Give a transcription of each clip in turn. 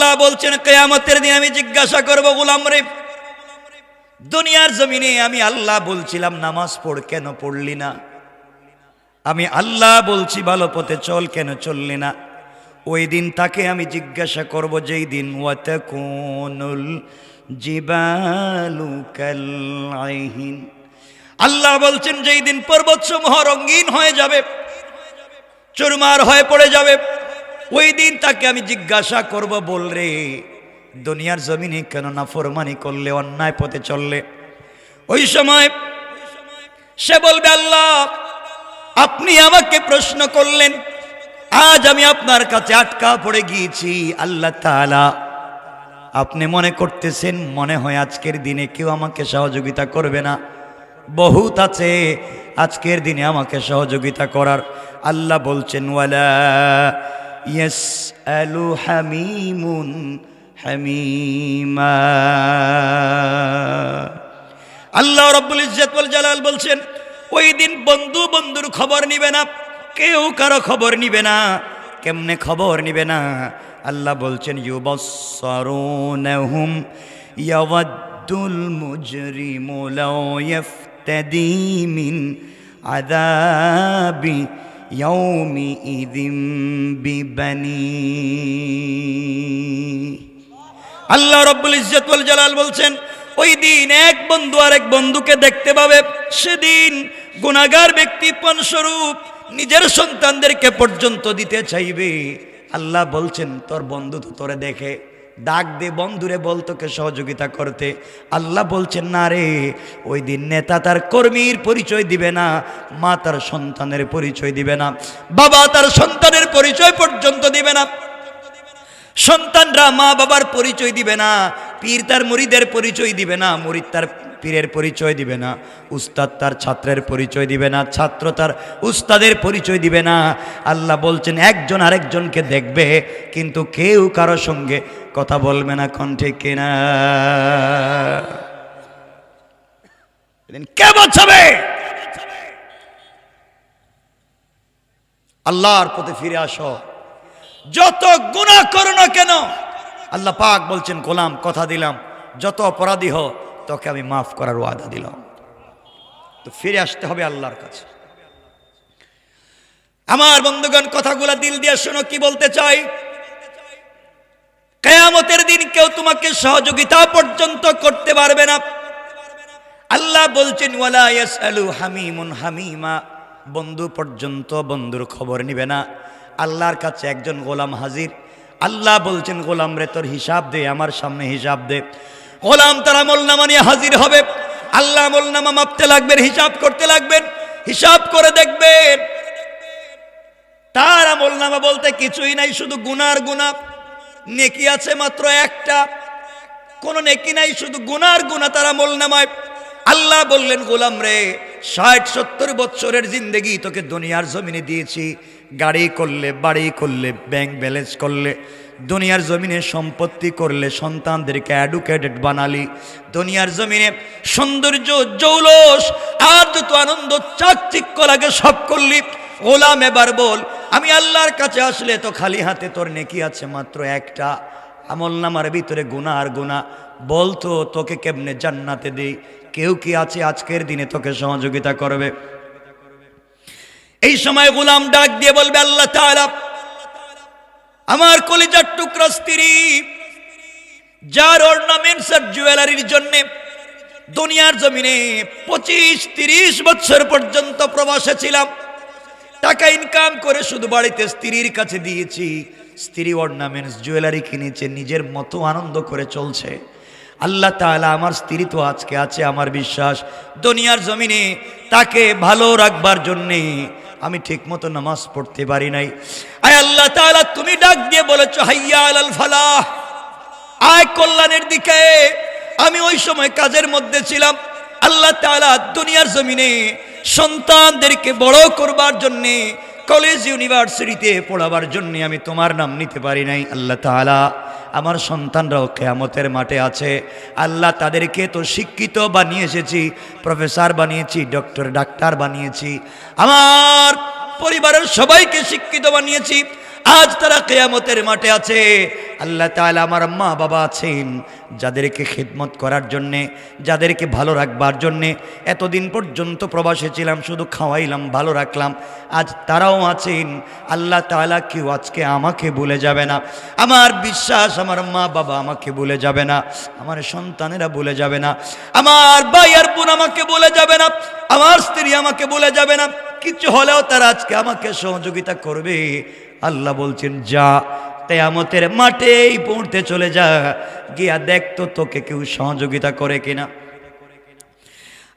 আল্লাহ বলছেন কিয়ামতের দিন আমি জিজ্ঞাসা করব গোলাম রে, দুনিয়ার জমিনে আমি আল্লাহ বলছিলাম নামাজ পড়, কেন পড়লি না? আমি আল্লাহ বলছি ভালো পথে চল, কেন চললি না? ওই দিন তাকে আমি জিজ্ঞাসা করব, যেই দিন ওয়াতাকুনুল জিবালু কালআইহিন, আল্লাহ বলছেন যেই দিন পর্বতসমূহ রঙিন হয়ে যাবে, চুরমার হয়ে পড়ে যাবে, ওই দিন তাকে আমি জিজ্ঞাসা করব, বল রে দুনিয়ার জমিনে কেন নাফরমানি করলে, অন্যায় পথে চললে? ওই সময় সে বলবে, আল্লাহ আপনি আমাকে প্রশ্ন করলেন, আজ আমি আপনার কাছে আটকা পড়ে গিয়েছি। আল্লাহ তাআলা আপনি মনে করতেছেন মনে হয় আজকের দিনে কেউ আমাকে সহযোগিতা করবে না? বহুত আছে আজকের দিনে আমাকে সহযোগিতা করার। আল্লাহ বলছেন ওয়ালা ইয়াসআলু হামিমুন হামিমা। আল্লাহ রাব্বুল ইজ্জত ওয়াল জালাল বলছেন ওই দিন বন্ধু বন্ধুর খবর নিবে না, কেউ কারো খবর নিবে না। কেমনে খবর নিবে না? আল্লাহ বলছেন ইউবাসসারুনহুম ইয়াওয়াদ্দুল মুজরিমু লাউ ইফতাদি মিন আযাবি ইয়াউমিইযিম বিবানি। আল্লাহ রাব্বুল ইজ্জত ওয়াল জালাল বলছেন ওই দিন এক বন্ধু আরেক বন্ধুকে দেখতে পাবে। সেদিন গুনাহগার ব্যক্তি পণস্বরূপ নিজের সন্তানদেরকে পর্যন্ত দিতে চাইবে। আল্লাহ বলছেন তোর বন্ধু তো তোরে দেখে, ডাক দে বন্ধুরে, বল তোকে সহযোগিতা করতে। আল্লাহ বলছেন না রে, ওই দিন নেতা তার কর্মীর পরিচয় দিবে না, মা তার সন্তানের পরিচয় দিবে না, বাবা তার সন্তানের পরিচয় পর্যন্ত দিবে না, সন্তানরা মা বাবার পরিচয় দিবে না, পীর তার মুরিদের পরিচয় দিবে না, মুরিদ তার পীরের পরিচয় দিবে না, উস্তাদ তার ছাত্রের পরিচয় দিবে না, ছাত্র তার উস্তাদের পরিচয় দিবে না। আল্লাহ বলছেন একজন আরেকজনকে দেখবে কিন্তু কেউ কারো সঙ্গে কথা বলবে না। কোন ঠিক কিনা? কে বাঁচাবে? আল্লাহর পথে ফিরে আসো। যত গুনাহ করো না কেন, আল্লাহ পাক বলছেন গোলাম কথা দিলাম যত অপরাধী হও তোকে আমি মাফ করার ওয়াদা দিলাম। তো ফিরে আসতে হবে আল্লাহর কাছে। আমার বন্ধুগণ কথাগুলা দিল দিয়ে শোনো, কি বলতে চাই। কিয়ামতের দিন কেউ তোমাকে সহযোগিতা পর্যন্ত করতে পারবে না। আল্লাহ বলছেন ওয়ালা ইয়াসআলু হামিমুন হামিমা, বন্ধু পর্যন্ত বন্ধুর খবর নিবে না। আল্লাহর কাছে একজন গোলাম হাজির। আল্লাহ বলছেন গোলাম রে তোর হিসাব দে, আমার সামনে হিসাব দে। গোলাম তার আমলনামা নিয়ে হাজির হবে। আল্লাহ আমলনামা মাপতে লাগবেন, হিসাব করতে লাগবেন। হিসাব করে দেখবেন তার আমলনামা বলতে কিছুই নাই, শুধু গুনার গুনাহ। নেকি আছে মাত্র একটা, কোনো নেকি নাই, শুধু গুনার গুনাহ তার আমলনামায়। আল্লাহ বললেন গোলাম রে ৬০-৭০ বছরের জিন্দেগি তোকে দুনিয়ার জমিনে দিয়েছি। গাড়ি করলে, বাড়ি করলে, ব্যাংক ব্যালেন্স করলে, দুনিয়ার জমিনে সম্পত্তি করলে, সন্তানদেরকে এডুকেটেড বানালি, দুনিয়ার জমিনে সৌন্দর্য জৌলস আর যত আনন্দ চাকচিক্য লাগে সব করলি। গোলাম এবার বল আমি আল্লাহর কাছে আসলে তো খালি হাতে, তোর নেকি আছে মাত্র একটা, আমলনামার ভিতরে গুনাহ আর গুনাহ। বলতো তোকে কেমনে জান্নাতে দেই? কেউ কি আছে আজকের দিনে তোকে সহযোগিতা করবে? এই সময় গোলাম ডাক দিয়ে বলবে আল্লাহ তাআলা আমার কলিজার টুকরা স্ত্রী যার অর্নামেন্টস আর জুয়েলারির জন্য দুনিয়ার জমিনে 25-30 বছর পর্যন্ত প্রবাসে ছিলাম, টাকা ইনকাম করে শুধু বাড়িতে স্ত্রীর কাছে দিয়েছি, স্ত্রী অর্নামেন্টস জুয়েলারি কিনেছে, নিজের মতো আনন্দ করে চলছে। আল্লাহ তাআলা আমার স্ত্রী তো আজকে আছে, আমার বিশ্বাস দুনিয়ার জমিনে তাকে ভালো রাখবার জন্যে আমি ঠিক মতো নামাজ পড়তে পারি নাই। আয় আল্লাহ তাআলা তুমি ডাক দিয়ে বলেছো হাইয়া আলাল ফালাহ, আয় কল্যাণের দিকে। আমি ওই সময় কাজের মধ্যে ছিলাম। আল্লাহ তাআলা দুনিয়ার জমিনে সন্তানদেরকে বড় করবার জন্যে, কলেজ ইউনিভার্সিটিতে পড়াবার জন্যে আমি তোমার নাম নিতে পারি নাই। আল্লাহ তাআলা আমার সন্তানরাও কিয়ামতের মাঠে আছে। আল্লাহ তাদেরকে তো শিক্ষিত বানিয়ে এসেছি, প্রফেসর বানিয়েছি, ডাক্তার বানিয়েছি, আমার পরিবারের সবাইকে শিক্ষিত বানিয়েছি। আজ তারা কিয়ামতের মাঠে আছে। আল্লাহ তাআলা আমার মা বাবা আছেন যাদেরকে খিদমত করার জন্যে, যাদেরকে ভালো রাখবার জন্যে এতদিন পর্যন্ত প্রবাসে ছিলাম, শুধু খাওয়াইলাম, ভালো রাখলাম। আজ তারাও আছেন। আল্লাহ তাআলা কেউ আজকে আমাকে ভুলে যাবে না। আমার বিশ্বাস আমার মা বাবা আমাকে ভুলে যাবে না, আমার সন্তানেরা ভুলে যাবে না, আমার ভাই আর বোন আমাকে ভুলে যাবে না, আমার স্ত্রী আমাকে ভুলে যাবে না। কিছু হলেও তারা আজকে আমাকে সহযোগিতা করবে। আল্লাহ বলছেন, যা কিয়ামতের মাঠেই পড়তে চলে যা, গিয়া দেখতো তোকে কেউ সহযোগিতা করে কিনা।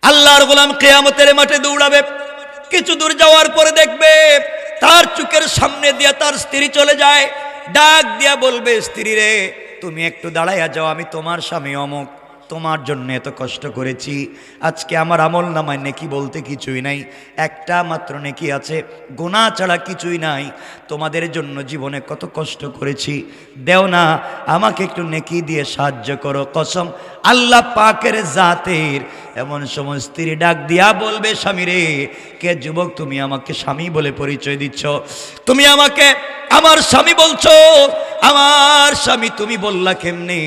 আল্লাহর গোলাম কিয়ামতের মাঠে দৌড়াবে। কিছু দূর যাওয়ার পরে দেখবে তার চোখের সামনে দিয়া তার স্ত্রী চলে যায়। ডাক দিয়া বলবে, স্ত্রী রে, তুমি একটু দাঁড়াইয়া যাও, আমি তোমার স্বামী অমুক, তোমার জন্য এত কষ্ট করেছি। আজকে আমার আমল নামায় নেকি বলতে কিছুই নাই, একটা মাত্র নেকি আছে, গুনাহ ছাড়া কিছুই নাই। তোমাদের জন্য জীবনে কত কষ্ট করেছি, দেও না, আমাকে একটু নেকি দিয়ে সাহায্য করো। কসম আল্লাহ পাকের জাতের। এমন সময় স্ত্রী ডাক দিয়া বলবে, স্বামী রে, কে যুবক তুমি আমাকে স্বামী বলে পরিচয় দিচ্ছ? তুমি আমাকে আমার স্বামী বলছো? আমার স্বামী তুমি বললা কেমনে?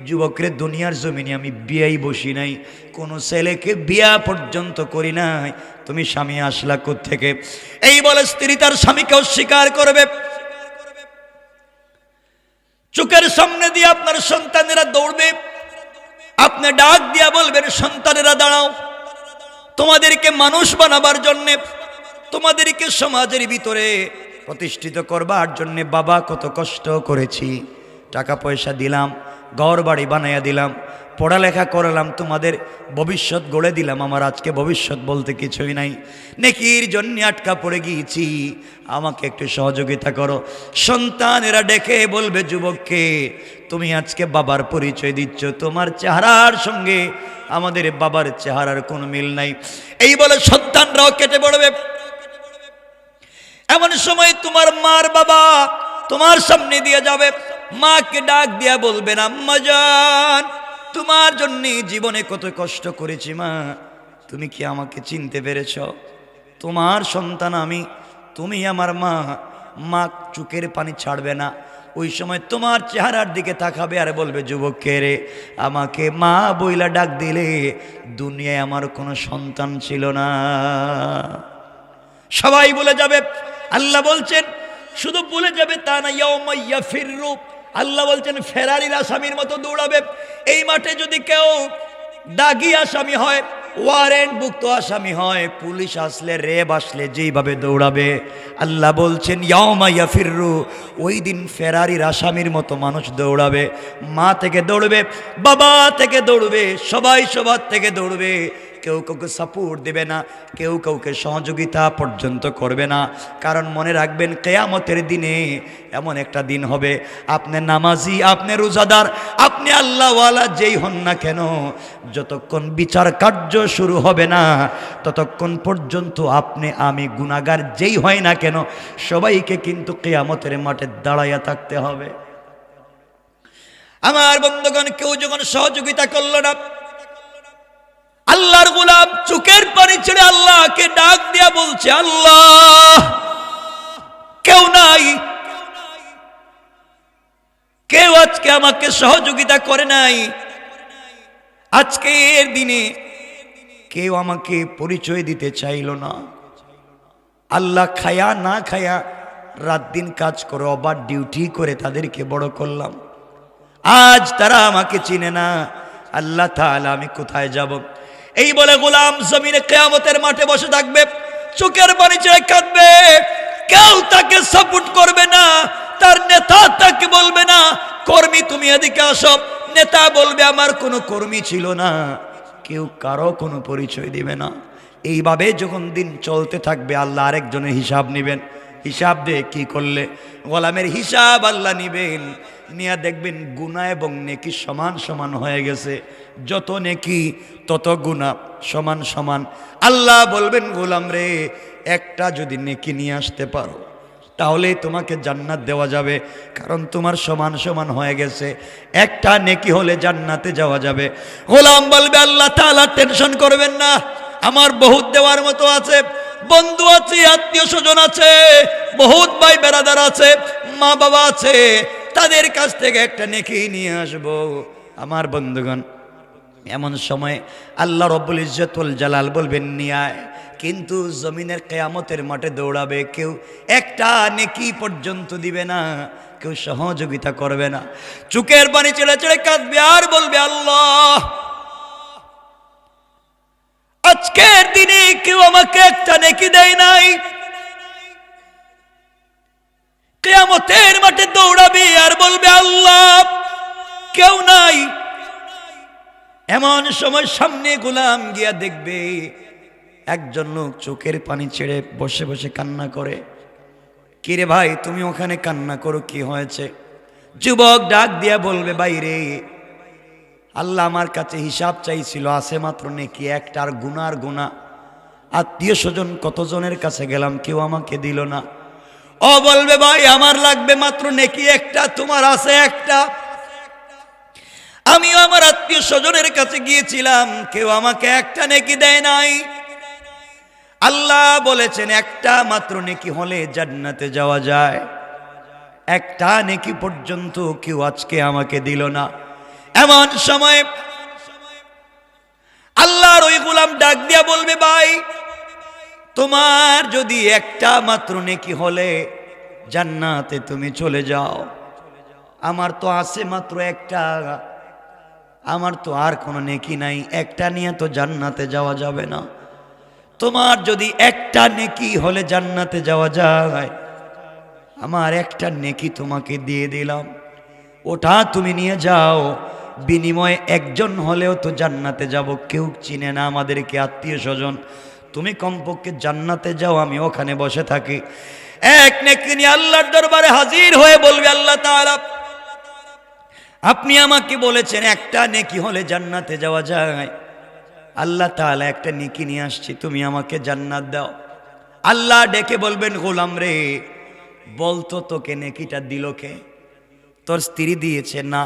যুবকরে, দুনিয়ার জমিনে আমি বিয়াই বসি নাই, কোনো ছেলেকে বিয়া পর্যন্ত করি নাই, তুমি স্বামী আসলা কোত্থেকে? এই বলে স্ত্রী তার স্বামীকে অস্বীকার করবে। চোখের সামনে দিয়ে আপনার সন্তানেরা দৌড়বে, আপনি ডাক দিয়া বলবেন, সন্তানেরা দাঁড়াও, তোমাদেরকে মানুষ বানাবার জন্যে, তোমাদেরকে সমাজের ভিতরে প্রতিষ্ঠিত করবার জন্যে বাবা কত কষ্ট করেছি, টাকা পয়সা দিলাম, ঘর বাড়ি বানাইয়া দিলাম, পড়ালেখা করালাম, তোমাদের ভবিষ্যৎ গড়ে দিলাম। আমার আজকে ভবিষ্যৎ বলতে কিছুই নাই, নেকির জন্য আটকা পড়ে গিয়েছি, আমাকে একটু সহযোগিতা করো। সন্তানেরা ডেকে বলবে, যুবককে, তুমি আজকে বাবার পরিচয় দিচ্ছ, তোমার চেহারার সঙ্গে আমাদের বাবার চেহারার কোনো মিল নাই। এই বলে সন্তানরাও কেটে পড়বে। এমন সময় তোমার মার বাবা তোমার সামনে দিয়ে যাবে, মাকে ডাক দিয়া বলবেন, আম্মা জান, তোমার জন্য জীবনে কত কষ্ট করেছি মা, তুমি কি আমাকে চিনতে পেরেছ? তোমার সন্তান আমি, তুমি আমার মা। মা চোখের পানি ছাড়বে না। ওই সময় তোমার চেহারার দিকে তাকাবে আর বলবে, যুবককে রে, আমাকে মা বইলা ডাক দিলে, দুনিয়ায় আমার কোনো সন্তান ছিল না। সবাই বলে যাবে। আল্লাহ বলছেন, শুধু বলে যাবে তা না, ইয়াউমা ইয়াফিরু, আল্লাহ বলছেন ফেরারির আসামির মতো দৌড়াবে। এই মাঠে যদি কেউ দাগি আসামি হয়, ওয়ারেন্ট ভুক্ত আসামি হয়, পুলিশ আসলে, রেব আসলে যেইভাবে দৌড়াবে, আল্লাহ বলছেন ইয়াউমা ইয়াফিরু, ওই দিন ফেরারির আসামির মতো মানুষ দৌড়াবে। মা থেকে দৌড়বে, বাবা থেকে দৌড়বে, সবাই সবার থেকে দৌড়বে। কেউ কাউকে সাপোর্ট দেবে না, কেউ কাউকে সহযোগিতা পর্যন্ত করবে না। কারণ মনে রাখবেন, কিয়ামতের দিনে এমন একটা দিন হবে, আপনি নামাজি, আপনি রোজাদার, আপনি আল্লাহওয়ালা যেই হন না কেন, যতক্ষণ বিচার কার্য শুরু হবে না ততক্ষণ পর্যন্ত আপনি আমি গুনাহগার যেই হয় না কেন, সবাইকে কিন্তু কিয়ামতের মাঠে দাঁড়াইয়া থাকতে হবে। আমার বন্ধুগণ, কেউ যখন সহযোগিতা করল না, আল্লাহর গোলাম চোখের পানি ছেড়ে আল্লাহকে ডাক দিয়া বলছে, আল্লাহ, কেউ নাই, কেউ আজকে আমাকে সহযোগিতা করে নাই, আজকের দিনে কেউ আমাকে পরিচয় দিতে চাইল না। আল্লাহ, খায়া না খায়া রাত দিন কাজ করে, ওভার ডিউটি করে তাদেরকে বড় করলাম, আজ তারা আমাকে চিনে না। আল্লাহ তাআলা, আমি কোথায় যাব? এই বলে গোলাম জমিনে কিয়ামতের মাঠে বসে থাকবে, চোখের পানি ছেড়ে কাঁদবে। কেউ তাকে সাপোর্ট করবে না, তার নেতা তাকে বলবে না, কর্মী তুমি এদিকে আসো। নেতা বলবে, আমার কোনো কর্মী ছিল না। কেউ কারো কোনো পরিচয় দিবে না। এইভাবে যখন দিন চলতে থাকবে, আল্লাহ আরেকজনের হিসাব নেবেন। হিসাব দিয়ে কি করলে, গোলামের হিসাব আল্লাহ নিবেন, নিয়ে দেখবেন গুনাহ এবং নেকি সমান সমান হয়ে গেছে। যত নেকি তত গুনাহ সমান সমান। আল্লাহ বলবেন, গোলাম রে, একটা যদি নেকি নিয়ে আসতে পারো তাহলে তোমাকে জান্নাত দেওয়া যাবে, কারণ তোমার সমান সমান হয়ে গেছে। একটা নেকি হলে জান্নাতে যাওয়া যাবে। গোলাম বলবে, আল্লাহ তাআলা টেনশন করবেন না, আমার বহুত দেওয়ার মতো আছে, বন্ধু আছে, আত্মীয় স্বজন আছে, বহুত ভাই বেরাদার আছে, মা বাবা আছে, তাদের কাছ থেকে একটা নেকি নিয়ে আসবো। আমার বন্ধুগণ, এমন সময় আল্লাহ রব্বুল ইজ্জতুল জালাল বলবেন নিয়ে আয়, কিন্তু জমিনের কিয়ামতের মাঠে দৌড়াবে, কেউ একটা নেকি পর্যন্ত দিবে না, কেউ সহযোগিতা করবে না। চোখের পানি ছেড়ে ছেড়ে কাঁদবে আর বলবে আল্লাহ, আজকের দিনে কেউ আমাকে একটা নেকি দেয় নাই। কিয়ামতের মাঠে দৌড়াবে আর বলবে আল্লাহ কেউ নাই। এমন সময় সামনে গোলাম গিয়া দেখবে একজন লোক চোখের পানি ছেড়ে বসে বসে কান্না করে। কিরে ভাই, তুমি ওখানে কান্না করো, কি হয়েছে? যুবক ডাক দিয়া বলবে, বাইরে আল্লাহ আমার কাছে হিসাব চাইছিল, আছে মাত্র নেকি একটা, আর গুনার গুনাহ। আত্মীয় স্বজন কতজনের কাছে গেলাম, কেউ আমাকে দিল না। ও বলবে, ভাই আমার লাগবে মাত্র নেকি একটা, তোমার আছে একটা। আমিও আমার আত্মীয় স্বজনের কাছে গিয়েছিলাম, কেউ আমাকে একটা নেকি দেয় নাই। আল্লাহ বলেছেন একটা মাত্র নেকি হলে জান্নাতে যাওয়া যায়, একটা নেকি পর্যন্ত কেউ আজকে আমাকে দিল না। এমন সময় আল্লাহর ওই গোলাম ডাক দিয়া বলবে, ভাই তোমার যদি একটা মাত্র নেকি হলে জান্নাতে তুমি চলে যাও, আমার তো আছে মাত্র একটা, আমার তো আর কোনো নেকি নাই, একটা নিয়ে তো জান্নাতে যাওয়া যাবে না। তোমার যদি একটা নেকি হলে জান্নাতে যাওয়া যায়, আমার একটা নেকি তোমাকে দিয়ে দিলাম, ওটা তুমি নিয়ে যাও, বিনিময়ে একজন হলেও তো জান্নাতে যাব। কেউ চিনে না আমাদেরকে, আত্মীয় স্বজন, তুমি কমপক্ষে জান্নাতে যাও, আমি ওখানে বসে থাকি। এক নেকি নিয়ে আল্লাহর দরবারে হাজির হয়ে বলবে, আল্লাহ তাআলা আপনি আমাকে বলেছেন একটা নেকি হলে জান্নাতে যাওয়া যায়, আল্লাহ তাআলা একটা নেকি নিয়ে আসছি, তুমি আমাকে জান্নাত দাও। আল্লাহ ডেকে বলবেন, গোলাম রে, বলতো তোকে নেকিটা দিল কে? তোর স্ত্রী দিয়েছে না,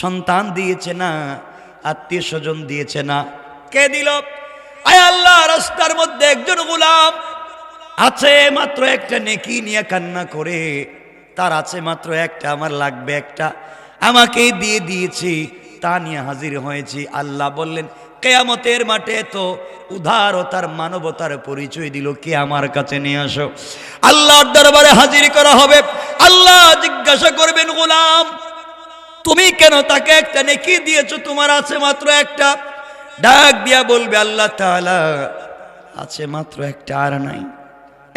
সন্তান দিয়েছে না, আত্মীয় স্বজন দিয়েছে না, কে দিল? আয় আল্লাহ, রাস্তার মধ্যে একজন গোলাম আছে মাত্র একটা নেকি নিয়ে কান্না করে, তার আছে মাত্র একটা, আমার লাগবে একটা, আমাকে দিয়ে দিয়েছি, তা নিয়ে হাজির হয়েছি। আল্লাহ বললেন, কিয়ামতের মাঠে তো উদারতার মানবতার পরিচয় দিল, কে আমার কাছে নিয়ে আসো। আল্লাহর দরবারে হাজির করা হবে। আল্লাহ জিজ্ঞাসা করবেন, গোলাম তুমি কেন তাকে একটা নেকি দিয়েছো, তোমার আছে মাত্র একটা? ডাক দিয়া বলবে, আল্লাহ তাআলা আছে মাত্র একটা, আর নাই,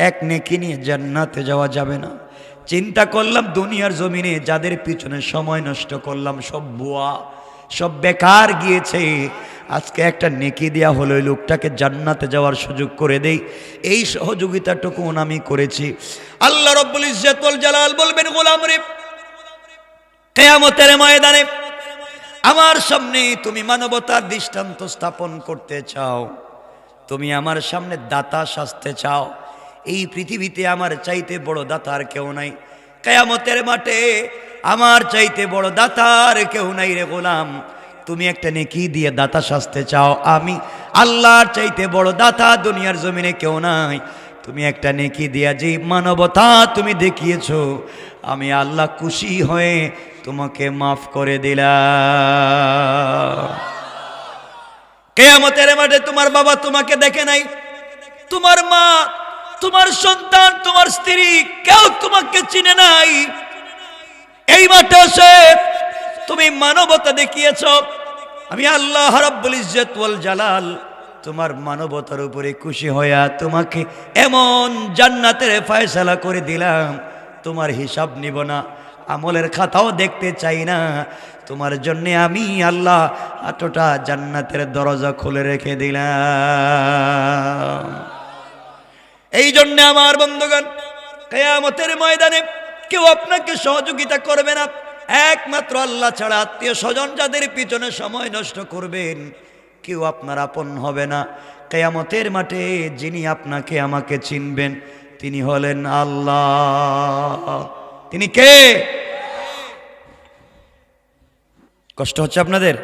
এক নেকি নিয়ে জান্নাতে যাওয়া যাবে না। চিন্তা করলাম দুনিয়ার জমিনে যাদের পিছনে সময় নষ্ট করলাম সব বুয়া, সব বেকার গিয়েছে, আজকে একটা নেকি দেয়া হলো ওই লোকটাকে জান্নাতে যাওয়ার সুযোগ করে দেই, এই সহযোগিতাটুকু আমি করেছি। আল্লাহ রব্বুল ইজ্জতুল জালাল বলবেন, গোলাম রে, কিয়ামতের ময়দানে আমার সামনে তুমি মানবতার দৃষ্টান্ত স্থাপন করতে চাও, তুমি আমার সামনে দাতা সাজতে চাও, এই পৃথিবীতে আমার চাইতে বড় দাতার কেউ নাই, কিয়ামতের মাঠে আমার চাইতে বড় দাতার কেউ নাই রে গোলাম। তুমি একটা নেকি দিয়ে দাতা সাজতে চাও, আমি আল্লাহর চাইতে বড় দাতা দুনিয়ার জমিনে কেউ নাই। তুমি একটা নেকি দিয়া যে মানবতা তুমি দেখিয়েছো, আমি আল্লাহ খুশি হয়ে তোমাকে মাফ করে দিলাম। কিয়ামতের মাঠে তোমার বাবা তোমাকে দেখে নাই, তোমার মা, তোমার সন্তান, তোমার স্ত্রী, কেউ তোমাকে চিনে নাই। এই মাঠে এসে তুমি মানবতা দেখিয়েছ, আমি আল্লাহ রাব্বুল ইজ্জত ওয়াল জালাল তোমার মানবতার উপরে খুশি হইয়া তোমাকে এমন জান্নাতের ফয়সালা করে দিলাম, তোমার হিসাব নিব না, আমলের খাতাও দেখতে চাই না, তোমার জন্য আমি আল্লাহ এতটা জান্নাতের দরজা খুলে রেখে দিলাম। এই জন্য আমার বন্ধুগণ, কিয়ামতের ময়দানে কেউ আপনাকে সহযোগিতা করবে না, একমাত্র আল্লাহ ছাড়া। আত্মীয় স্বজন যাদের পিছনে সময় নষ্ট করবেন, কেউ আপনার আপন হবে না। কিয়ামতের মাঠে যিনি আপনাকে আমাকে চিনবেন, তিনি হলেন আল্লাহ। তিনি কে? কষ্ট হচ্ছে আপনাদের?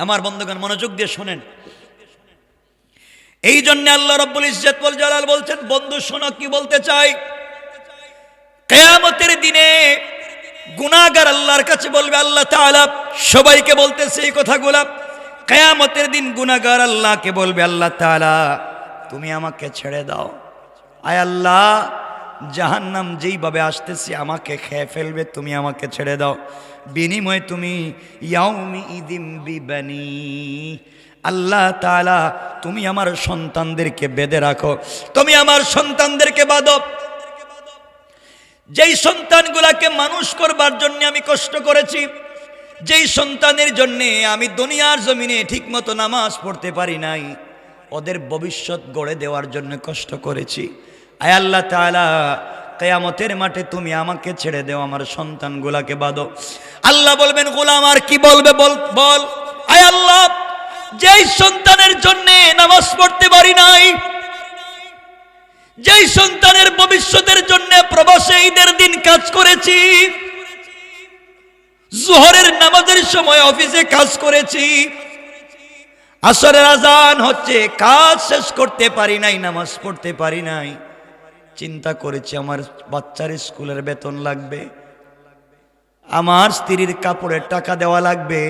আমার বন্ধুগণ মনোযোগ দিয়ে শোনেন। এই জন্য আল্লাহ রাব্বুল ইজ্জত ওয়াল জালাল বলছেন, বন্ধু শোনো কি বলতে চাই। কিয়ামতের দিনে গুনাহগার আল্লাহর কাছে বলবে, আল্লাহ তাআলা সবাইকে বলতেছে এই কথাগুলা। কিয়ামতের দিন গুনাহগার আল্লাহকে বলবে, আল্লাহ তাআলা তুমি আমাকে ছেড়ে দাও। আয় আল্লাহ, জাহান্নাম যেইভাবে আসতেছে আমাকে খেয়ে ফেলবে, তুমি আমাকে ছেড়ে দাও। বিনিময়ে তুমি ইয়াউমি ইদিম বিবানি, আল্লাহ তাআলা তুমি আমার সন্তানদেরকে বেঁধে রাখো, তুমি আমার সন্তানদেরকে বাঁধো। যেই সন্তানগুলাকে মানুষ করবার জন্য আমি কষ্ট করেছি, যেই সন্তানের জন্যে আমি দুনিয়ার জমিনে ঠিকমতো নামাজ পড়তে পারি নাই, ওদের ভবিষ্যৎ গড়ে দেওয়ার জন্য কষ্ট করেছি। আয় আল্লাহ তাআলা, কিয়ামতের মাঠে তুমি আমাকে ছেড়ে দাও, আমার সন্তানগুলাকে বাঁধো। আল্লাহ বলবেন, গোলাম আর কি বলবে বল। আয় আল্লাহ, যেই সন্তানের জন্য নামাজ পড়তে পারি নাই, যেই সন্তানের ভবিষ্যতের জন্য প্রবাসে ঈদের দিন কাজ করেছি, যোহরের নামাজের সময় অফিসে কাজ করেছি, আসরের আজান হচ্ছে, কাজ শেষ করতে পারি নাই, নামাজ পড়তে পারি নাই, চিন্তা করেছি আমার বাচ্চার স্কুলের বেতন লাগবে, আমার স্ত্রীর কাপড়ের টাকা দেওয়া লাগবে।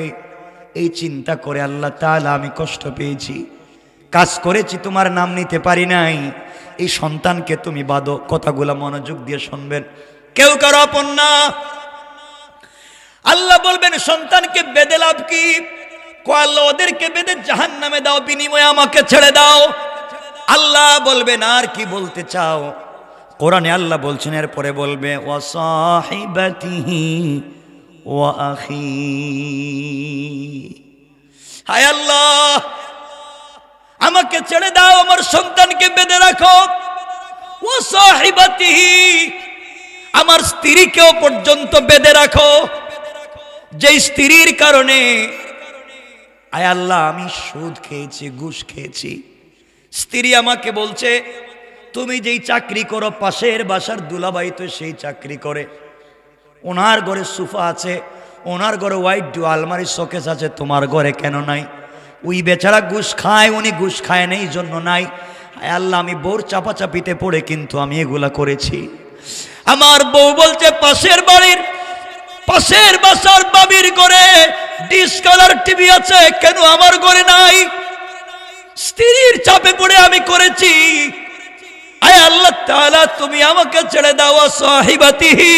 এই চিন্তা করে আল্লাহ তাআলা আমি কষ্ট পেয়েছি, কাজ করেছি, তোমার নাম নিতে পারি নাই, এই সন্তানকে তুমি বাঁধো। কথাগুলো মনোযোগ দিয়ে শুনবেন, কেউ কারো আপন না। আল্লাহ বলবেন, সন্তানকে বেঁধে লাভ কি? আল্লাহ ওদেরকে বেঁধে জাহান্নামে দাও, বিনিময়ে আমাকে ছেড়ে দাও। আল্লাহ বলবেন, আর কি বলতে চাও? কোরআনে আল্লাহ বলছেন, এরপরে বলবে ওয়া সাহিবাতিহি ওয়া আখি। হায় আল্লাহ, আমাকে ছেড়ে দাও, আমার সন্তানকে বেঁধে রাখো। ওয়া সাহিবাতিহি, আমার স্ত্রীকেও পর্যন্ত বেঁধে রাখো, যেই স্ত্রীর কারণে আয় আল্লাহ আমি সুদ খেয়েছি, ঘুষ খেয়েছি। স্ত্রী আমাকে বলছে, তুমি যেই চাকরি করো, পাশের বাসার দুলাভাই তো সেই চাকরি করে, ওনার ঘরে সোফা আছে, ওনার ঘরে হোয়াইট ডু আলমারি শোকেস আছে, তোমার ঘরে কেন নাই? ওই বেচারা ঘুষ খায়, উনি ঘুষ খায় না, এই জন্য নাই। আয় আল্লাহ, আমি বউর চাপাচাপিতে পড়ে কিন্তু আমি এগুলা করেছি। আমার বউ বলছে, পাশের বাসার বাবির ঘরে ডিশ কালার টিভি আছে, কেন আমার ঘরে নাই? স্ত্রীর চাপে পড়ে আমি করেছি। আয় আল্লাহ তাআলা, তুমি আমাকে ছেড়ে দাও। সাহিবাতিহি,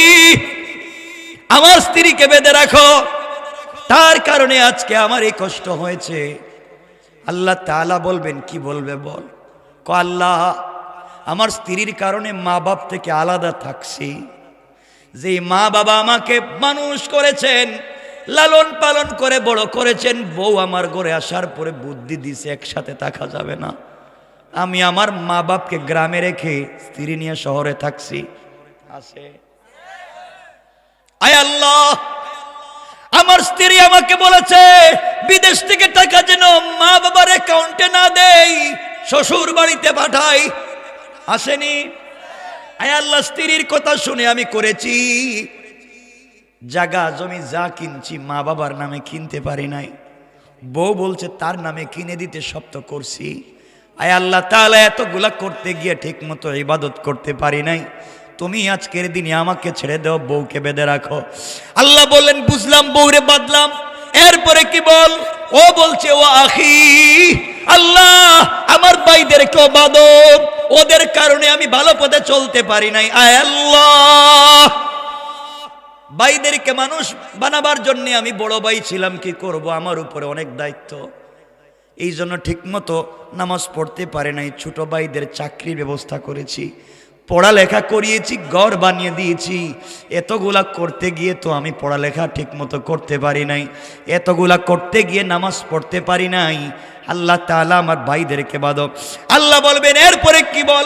আমার স্ত্রীকে বেঁধে রাখো, তার কারণে আজকে আমার এই কষ্ট হয়েছে। আল্লাহ তাআলা বলবেন, কি বলবে বল? আল্লাহ, আমার স্ত্রীর কারণে মা বাপ থেকে আলাদা থাকছি, যে মা বাবা আমাকে মানুষ করেছেন, লালন পালন করে বড় করেছেন, বউ আমার ঘরে আসার পরে বুদ্ধি দিছে একসাথে থাকা যাবে না, আমি আমার মা বাপকে গ্রামে রেখে স্ত্রী নিয়ে শহরে থাকছি। আছে? আয় আল্লাহ, আমার স্ত্রী আমাকে বলেছে বিদেশ থেকে টাকা যেন মা বাবার অ্যাকাউন্টে না দেই, শ্বশুর বাড়িতে পাঠাই। আসেনি? আয় আল্লাহ, স্ত্রীর কথা শুনে আমি করেছি। জায়গা জমি যা কিনছি মা বাবার নামে কিনতে পারি নাই, বউ বলছে তার নামে কিনে দিতে, সব তো করছি। আয় আল্লাহ তাআলা, এতগুলা করতে গিয়ে ঠিক মতো ইবাদত করতে পারি নাই, তুমি আজকের দিনে আমাকে ছেড়ে দাও, বউকে বেঁধে রাখো। আল্লাহ বললেন, বুঝলাম, বউরে বাঁধলাম। এরপরে কি বল? ও বলছে, ও আখি, আল্লাহ আমার ভাইদেরকেও বাঁধো, ওদের কারণে আমি ভালো পথে চলতে পারি নাই। আয় আল্লাহ, ভাইদেরকে মানুষ বানাবার জন্য আমি বড় ভাই ছিলাম, কি করব, আমার উপরে অনেক দায়িত্ব, এই জন্য ঠিক মতো নামাজ পড়তে পারে নাই। ছোট ভাইদের চাকরির ব্যবস্থা করেছি, পড়ালেখা করিয়েছি, ঘর বানিয়ে দিয়েছি। এতগুলা করতে গিয়ে তো আমি পড়ালেখা ঠিক মতো করতে পারি নাই, এতগুলা করতে গিয়ে নামাজ পড়তে পারি নাই। আল্লাহ তাআলা আমার ভাইদেরকে বাঁধো। আল্লাহ বলবেন, এরপরে কি বল?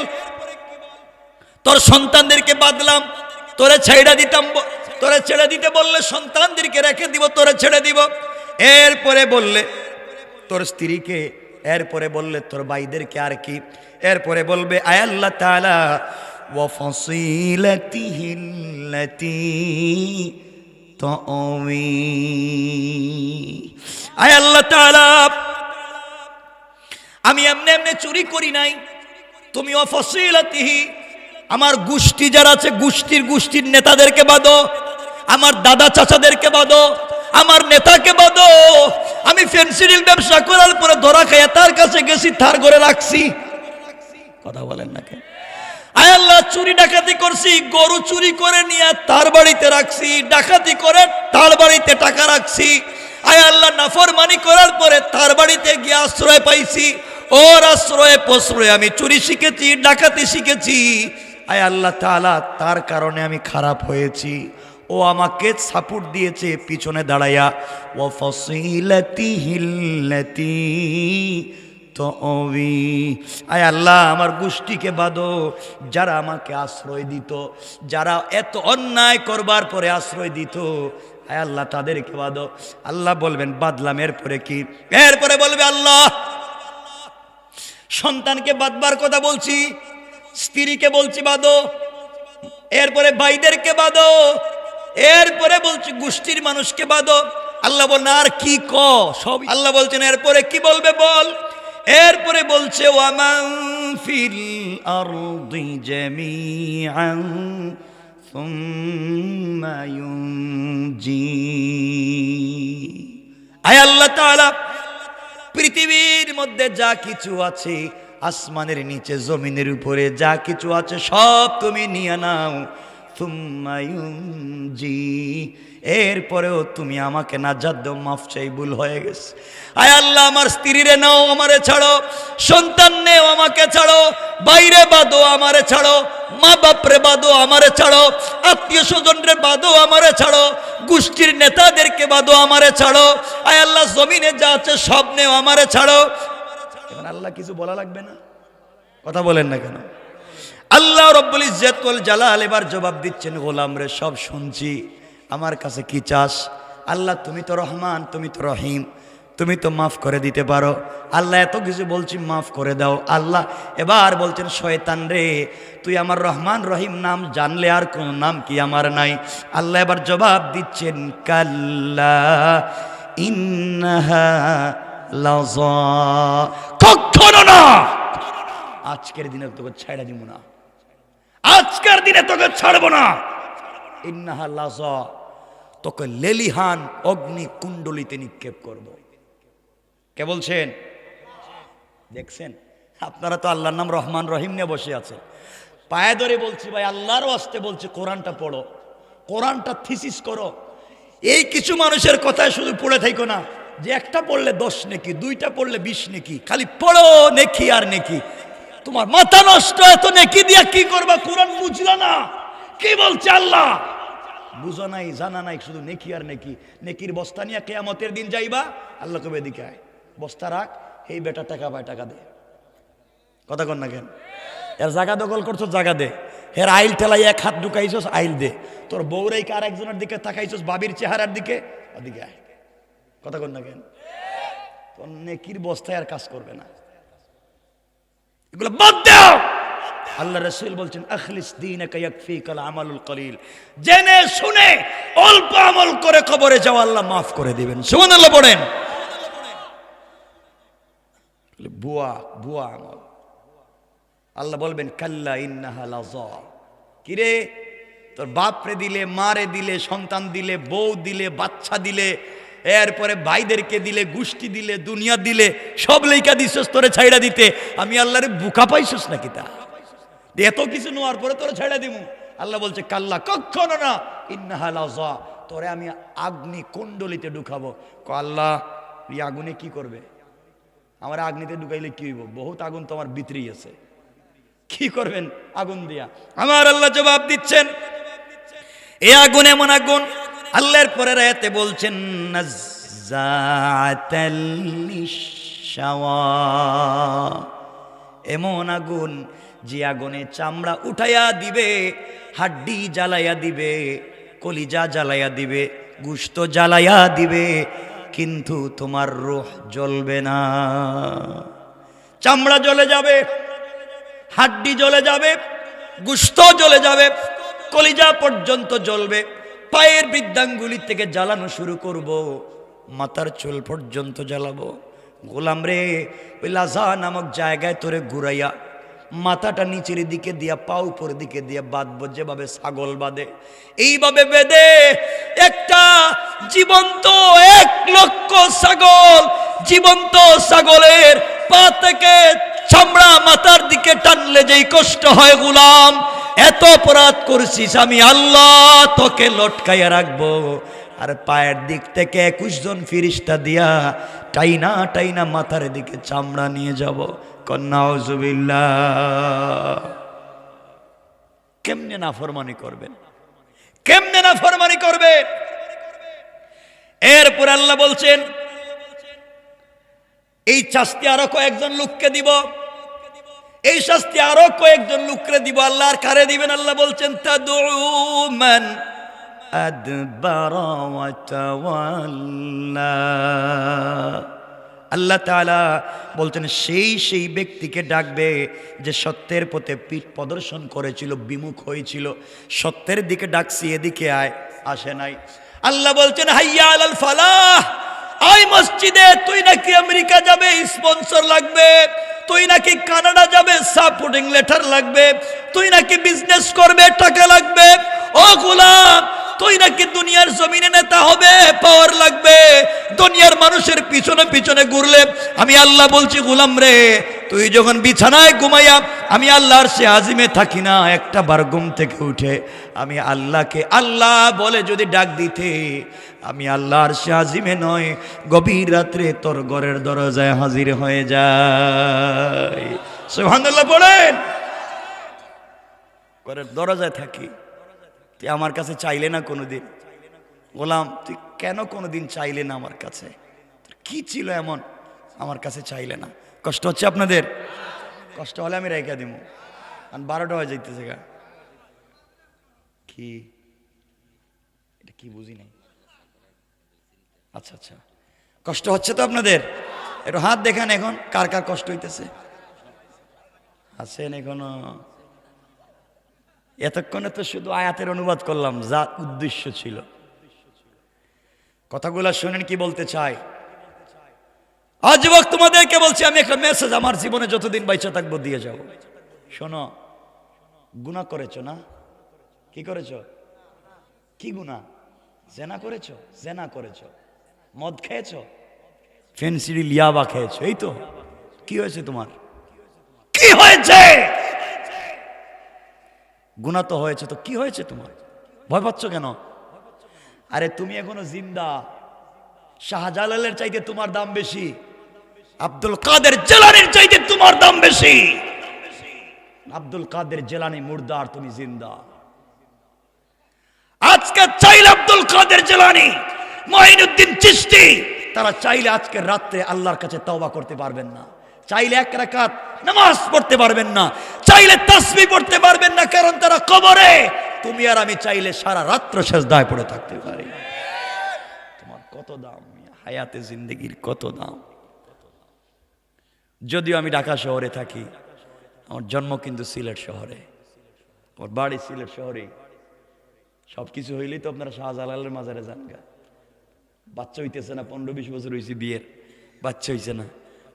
তোর সন্তানদেরকে বাঁধলাম, তোরে ছেড়ে দিতাম, তোরে ছেড়ে দিতে বললে সন্তানদেরকে রেখে দিব, তোরে ছেড়ে দিব। এরপরে বললে তোর স্ত্রীকে, এরপরে বললে তোর ভাইদেরকে, আর কি? এরপরে বলবে, আয় আল্লাহ তাআলা, ওয়া ফাসিলাতিহিল্লাতী তুআওয়ি। আয় আল্লাহ তাআলা, আমি এমনি এমনি চুরি করি নাই। তুমি ওয়াফাসিলাতিহি, আমার গোষ্ঠী যারা আছে গোষ্ঠীর নেতাদেরকে বাঁধো, আমার দাদা চাচাদেরকে বাঁধো, আমার নেতাকে বাঁধো। আমি ফেন্সিডিল ব্যবসা করার পরে ধরা খাইয়া তার কাছে গেছি, তার ঘরে রাখছি। কথা বলেন না কেন? আয় আল্লাহ, চুরি ডাকাতি করছি, গরু চুরি করে নিয়ে তার বাড়িতে রাখছি, ডাকাতি করে তার বাড়িতে টাকা রাখছি। আয় আল্লাহ, নাফরমানি করার পরে তার বাড়িতে গিয়ে আশ্রয় পাইছি, ওর আশ্রয়ে প্রশ্রয়ে আমি চুরি শিখেছি, ডাকাতি শিখেছি। আয় আল্লাহ তাআলা, তার কারণে আমি খারাপ হয়েছি। ও আমাকে সাপোর্ট দিয়েছে পিছনে দাঁড়াইয়া। ওয়া ফাসিলাতিহিল্লাতী তুআবি, আয় আল্লাহ আমার গোষ্ঠীকে বাঁধো, যারা আমাকে আশ্রয় দিত, যারা এত অন্যায় করবার পরে আশ্রয় দিত, আয় আল্লাহ তাদেরকে বাঁধো। আল্লাহ বলবেন বাঁধলাম, এরপরে কি? এরপরে বলবে আল্লাহ সন্তানকে বাঁধবার কথা বলছি, স্ত্রীকে বলছি বাঁধো, এরপরে ভাইদেরকে বাঁধো, এরপরে বলছি গোষ্ঠীর মানুষকে বাঁধো। আল্লাহ বলেন আর কি সব। আল্লাহ বলছেন এরপরে কি বলবে বল। এরপরে বলছে ওয়ামান ফিল আরদি জামিআন সুম্মা ইউনজি, আয় আল্লাহ তাআলা পৃথিবীর মধ্যে যা কিছু আছে, আসমানের নিচে জমিনের উপরে যা কিছু আছে সব তুমি নিয়ে নাও। সুম্মা ইউনজি, এরপরেও তুমি আমাকে নাজাত দাও, মাফ চাই, ভুল হয়ে গেছে। আয় আল্লাহ আমার স্ত্রীরে নাও, আমারে ছাড়ো, সন্তান নেও, আমাকে ছাড়ো, বাইরে বাঁধো, আমারে ছাড়ো, মা বাপরে বাঁধো, আমারে ছাড়ো, আত্মীয় স্বজনরে বাঁধো, আমারে ছাড়ো, গোষ্ঠীর নেতাদেরকে বাঁধো, আমারে ছাড়ো। আয় আল্লাহ জমিনে যা আছে সব নেও, আমারে ছাড়ো। এখন আল্লাহ কিছু বলা লাগবে না? কথা বলেন না কেন? আল্লাহ রব্বুল ইজ্জত ওয়াল জালাল এবার জবাব দিচ্ছেন, গোলাম রে সব শুনছি, আমার কাছে কি চাস? আল্লাহ তুমি তো রহমান, তুমি তো রহিম, তুমি তো মাফ করে দিতে পারো। আল্লাহ এত কিছু বলছি, মাফ করে দাও। আল্লাহ এবার বলছেন শয়তান রে, তুই আমার রহমান রহিম নাম জানলে আর কোন নাম কি আমার নাই? আল্লাহ এবার জবাব দিচ্ছেন কাল্লা ইন্নাহা লাযা, কখনো না, আজকের দিনে তোকে ছাড়া দিব না, আজকের দিনে তোকে ছাড়বো না। ইন্নাহা লাযা, তোকে লেলিহান অগ্নি কুণ্ডলিতে নিক্ষেপ করব। কে বলছেন? দেখছেন আপনারা তো আল্লাহর নাম রহমান রহিম নিয়ে বসে আছেন। পায়ে ধরে বলছি ভাই, আল্লাহর ওয়াস্তে বলছি, কোরআনটা পড়ো, কোরআনটা থিসিস করো। এই কিছু মানুষের কথায় শুধু পড়ে থাকো না যে একটা পড়লে 10 নেকি, 2টা পড়লে 20 নেকি, খালি পড়ো নেকি আর নেকি। তোমার মাথা নষ্ট, এত নেকি দিয়া কি করবা? কোরআন বুঝলা না কি বলছে আল্লাহ? বুঝো নাই, জানা নাই, শুধু নেকি আর নেকি। নেকির বস্তা নিয়ে কিয়ামতের দিন যাইবা, আল্লাহ কবে এদিকে আয়, বস্তা রাখ, এই বেটা টাকা পায়, টাকা দে। কথা কন না কেন? এর জায়গা দখল করছো, জায়গা দে। এর আইল ঠেলাই এক হাত ঢুকাইছস, আইল দে। তোর বউরাইকে আর একজনের দিকে তাকাইছস, বাবির চেহারার দিকে, ওদিকে আয়। কথা কন না কেন? তোর নেকির বস্তায় আর কাজ করবে না, এগুলো বাদ দাও। আল্লাহ রাসূল বলছেন আখলিস দীনাকা ইয়াকফিকাল আমালুল কলিল, জেনে শুনে অল্প আমল করে কবরে যাও, আল্লাহ মাফ করে দিবেন। সুবহানাল্লাহ পড়েন। বুয়া বুয়া আমল, আল্লাহ বলবেন কাল্লা ইন্নাহা লাযা। কিরে তোর বাপরে দিলে, মারে দিলে, সন্তান দিলে, বউ দিলে, বাচ্চা দিলে, এরপরে ভাইদেরকে দিলে, গোষ্ঠী দিলে, দুনিয়া দিলে, সব লেখা দিছস তোরে ছাইড়া দিতে। আমি আল্লাহরে বুকা পাইছস নাকি? তা এত কিছু নেওয়ার পরে তোরে ছাইড়া দিমু? আল্লাহ বলছে কাল্লা, কখনো না, ইন্নাহা লাযা, তোরে আমি আগ্নি কুণ্ডলিতে ঢুকাবো। আল্লাহ এই আগুনে কি করবে? আমার আগ্নিতে ঢুকাইলে কি হইব? বহুত আগুন তো আমার ভিতরেই আছে, কি করবেন আগুন দিয়া? আমার আল্লাহ জবাব দিচ্ছেন এই আগুন এমন আগুন, আল্লাহর পরের আয়াতে বলছেন নাজ্জাতাল লিশাওয়া, এমন আগুন যে আগুনে চামড়া উঠাইয়া দিবে, হাড্ডি জ্বালাইয়া দিবে, কলিজা জ্বালাইয়া দিবে, গোশত জ্বালাইয়া দিবে, কিন্তু তোমার রূহ জ্বলবে না। চামড়া জ্বলে যাবে, হাড্ডি জ্বলে যাবে, গোশত জ্বলে যাবে, কলিজা পর্যন্ত জ্বলবে, পায়ের বৃদ্ধাঙ্গুলি থেকে জ্বালানো শুরু করব, মাথার চুল পর্যন্ত জ্বালাবো, গোলাম রে, ওই লাজা নামক জায়গায় তোরে ঘুরাইয়া মাথাটা নিচের দিকে দিয়া পা উপর দিকে দিয়া বাঁধবো, যেভাবে ছাগল বাঁধে এইভাবে বেঁধে একটা জীবন্ত 1,00,000 ছাগল, জীবন্ত ছাগলের পা থেকে চামড়া মাথার দিকে টানলে যেই কষ্ট হয় গোলাম, এত অপরাধ করছিস, আমি আল্লাহ তোকে লটকাইয়া রাখবো, আর পায়ের দিক থেকে 21 জন ফিরিস্তা দিয়া টাইনা টাইনা মাথার দিকে চামড়া নিয়ে যাব। নাউজুবিল্লাহ। কেমনে নাফরমানি করবেন, কেমনে নাফরমানি করবেন? এরপর আল্লাহ বলছেন এই শাস্তি আরো কয়েকজন লোককে দিব, এই শাস্তি আরো কয়েকজন লোককে দিব। আল্লাহ আর কারে দিবেন? আল্লাহ বলছেন তাদউ মান আদবারা ওয়া তাওয়াল্লা। আল্লাহ তাআলা বলছেন সেই ব্যক্তিকে ডাকবে যে সত্যের পথে পিঠ প্রদর্শন করেছিল, বিমুখ হয়েছিল, সত্যের দিকে ডাকছি এদিকে আয়, আসে নাই। আল্লাহ বলছেন হাইয়া আলাল ফালাহ, আই মসজিদে, তুই নাকি আমেরিকা যাবে, স্পন্সর লাগবে, তুই নাকি কানাডা যাবে, সাপোর্টিং লেটার লাগবে, তুই নাকি বিজনেস করবে, টাকা লাগবে, ও গোলাম তুই নাকি দুনিয়ার জমিনে নেতা হবে, পাওয়ার লাগবে, দুনিয়ার মানুষের পিছনে পিছনে ঘুরলে, আমি আল্লাহ বলছি গোলাম রে, তুই যখন বিছানায় ঘুমাইয়া আমি আল্লাহর সে আজিমে থাকি না, একটা বার ঘুম থেকে উঠে আমি আল্লাহকে আল্লাহ বলে যদি ডাক দিতে, আমি আল্লাহর সে আজিমে নয়, গভীর রাত্রে তোর ঘরের দরজায় হাজির হয়ে যায়। সুবহানাল্লাহ পড়েন। ঘরের দরজায় থাকি, তুই আমার কাছে চাইলে না কোনোদিন। গোলাম তুই কেন কোনোদিন চাইলে না আমার কাছে? কি ছিল এমন আমার কাছে চাইলে না? কষ্ট হচ্ছে আপনাদের? কষ্ট হলে আমি রেখে দিব। আর 12টা হয়ে যাইতেছে গা। কি এটা কি বুঝি নাই। আচ্ছা আচ্ছা, কষ্ট হচ্ছে তো আপনাদের? একটু হাত দেখান এখন, কার কার কষ্ট হইতেছে? আছেন এখনো? এতক্ষণে তো শুধু আয়াতের অনুবাদ করলাম, যা উদ্দেশ্য ছিল। কথাগুলো শুনেন কি বলতে চাই। আজ যুবক তোমাদেরকে বলছি, আমি একটা মেসেজ আমার জীবনে যতদিন বাইচা থাকবো দিয়ে যাবো। শোনো, গুনাহ করেছো না? কি করেছো? কি গুনাহ? জেনা করেছো? জেনা করেছো? মদ খেয়েছো? ফেন্সিডি লিয়াবা খেয়েছো? এই তো। কি হয়েছে তোমার? কি হয়েছে? গুনাহ তো হয়েছে, তো কি হয়েছে তোমার? ভয় পাচ্ছ কেন? আরে তুমি এখনো জিন্দা। শাহজালালের চাইতে তোমার দাম বেশি, আব্দুল কাদের জিলানীর চাইতে তোমার দাম বেশি। আব্দুল কাদের জিলানী মুর্দা আর তুমি জিন্দা। আজকে চাইলে আব্দুল কাদের জিলানী, মঈনুদ্দিন চিশতি, তারা চাইলে আজকে রাতে আল্লাহর কাছে তওবা করতে পারবেন না, চাইলে 1 রাকাত নামাজ পড়তে পারবেন না, চাইলে তাসবিহ পড়তে পারবেন না, কারণ তারা কবরে। তুমি আর আমি চাইলে সারা রাত্র সিজদায় পড়ে থাকতে পারি। তোমার কত দাম, হায়াতে জিন্দেগির কত দাম। যদিও আমি ঢাকা শহরে থাকি, আমার জন্ম কিন্তু সিলেট শহরে, আমার বাড়ি সিলেট শহরে। সবকিছু হইলেই তো আপনারা শাহজালালের মাজারে যান গা। বাচ্চা হইতেছে না, 15-20 বছর হয়েছে বিয়ের, বাচ্চা হইছে না।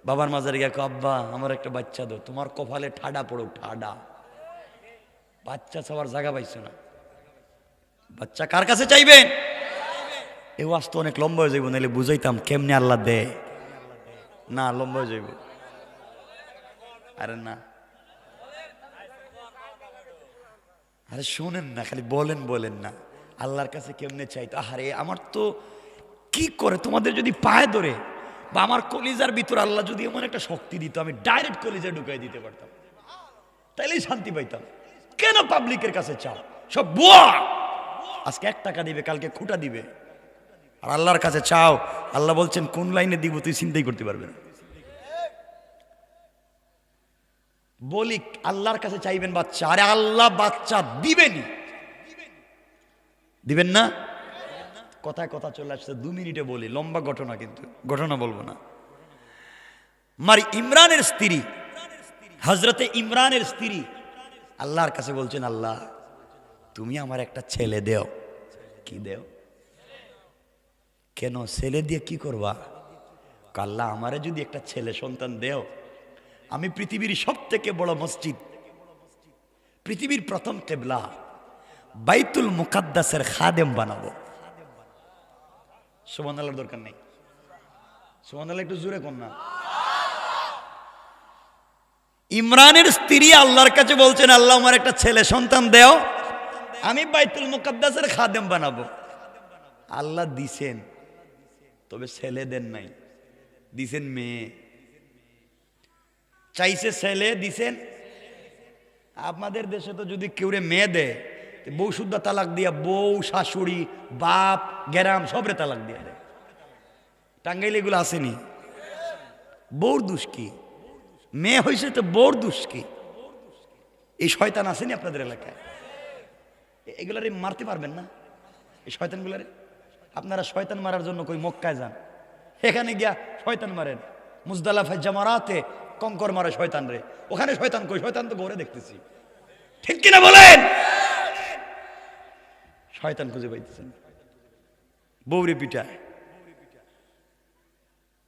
বাবার মাজারে গিয়ে আব্বা আমার একটা বাচ্চা দাও। তোমার কপালে ঠাডা পড়ো, ঠাডা। বাচ্চা চাওয়ার জায়গা পাইছো না, বাচ্চা কার কাছে চাইবেন? এই ওয়াজ তো অনেক লম্বা হয়ে যাইব, নাহলে বুঝাইতাম কেমনে আল্লাহ দেয়। না, লম্বা হয়ে যাইব। আরে না, আরে শোনেন না, খালি বলেন বলেন না আল্লাহর কাছে কেমনে চাইতো। আরে আমার তো কি করে, তোমাদের যদি পায়ে ধরে বা আমার কলিজার ভিতর আল্লাহ যদি এমন একটা শক্তি দিত, আমি ডাইরেক্ট কলিজায় ঢুকাই দিতে পারতাম, তাইলেই শান্তি পাইতাম। কেন পাবলিকের কাছে চাও? সব বুয়া। আজকে 1 টাকা দিবে, কালকে খুঁটা দিবে। আর আল্লাহর কাছে চাও, আল্লাহ বলছেন কোন লাইনে দিব তুই চিন্তাই করতে পারবে না। বলি আল্লাহর কাছে চাইবেন বাচ্চা, আরে আল্লাহ বাচ্চা দিবেনি, দিবেন না? কথায় কথা চলে আসছে, 2 মিনিটে বলি, লম্বা ঘটনা, কিন্তু ঘটনা বলবো না। ইমরানের স্ত্রী, হযরতে ইমরানের স্ত্রী আল্লাহর কাছে বলছেন, আল্লাহ তুমি আমার একটা ছেলে দেও। কি দেও? কেন? ছেলে দিয়ে কি করবা? আল্লাহ আমারে যদি একটা ছেলে সন্তান দেও, আমি পৃথিবীর সব থেকে বড় মসজিদ, পৃথিবীর প্রথম কিবলা বাইতুল মুকাদ্দাসের খাদেম বানাবো। সুবহানাল্লাহর দরকার নেই? সুবহানাল্লাহ একটু জোরে কোন না। ইমরানের স্ত্রী আল্লাহর কাছে বলছেন, আল্লাহ আমার একটা ছেলে সন্তান দেও, আমি বাইতুল মুকাদ্দাসের খাদেম বানাবো। আল্লাহ দিছেন, তবে ছেলে দেন নাই, দিছেন মেয়ে। চাইছে ছেলে, দিছেন। আপনাদের দেশে তো যদি কেউ মেয়ে দেয়, বউ শুদ্ধ তালাক দিয়া, বউ, শাশুড়ি, বাপ, গেরাম সবরে তালাক দিয়া দেয়। টাঙ্গাইলে এগুলো আসেনি? বউর দোষ কি? মেয়ে হয়েছে তো বউর দোষ কি? এই শয়তান আসেনি আপনাদের এলাকায়? এগুলারে মারতে পারবেন না এই শয়তানগুলারে? আপনারা শয়তান মারার জন্য কই মক্কায় যান, এখানে গিয়া শয়তান মারেন। মুজদালিফায় জামারাতে কঙ্কর মারে শয়তান রে, ওখানে শয়তান কই? শয়তান তো ঘরে দেখতেছি, ঠিক কিনা বলেন? শয়তান খুঁজে পাইতেছেন, বৌরি পিটায়।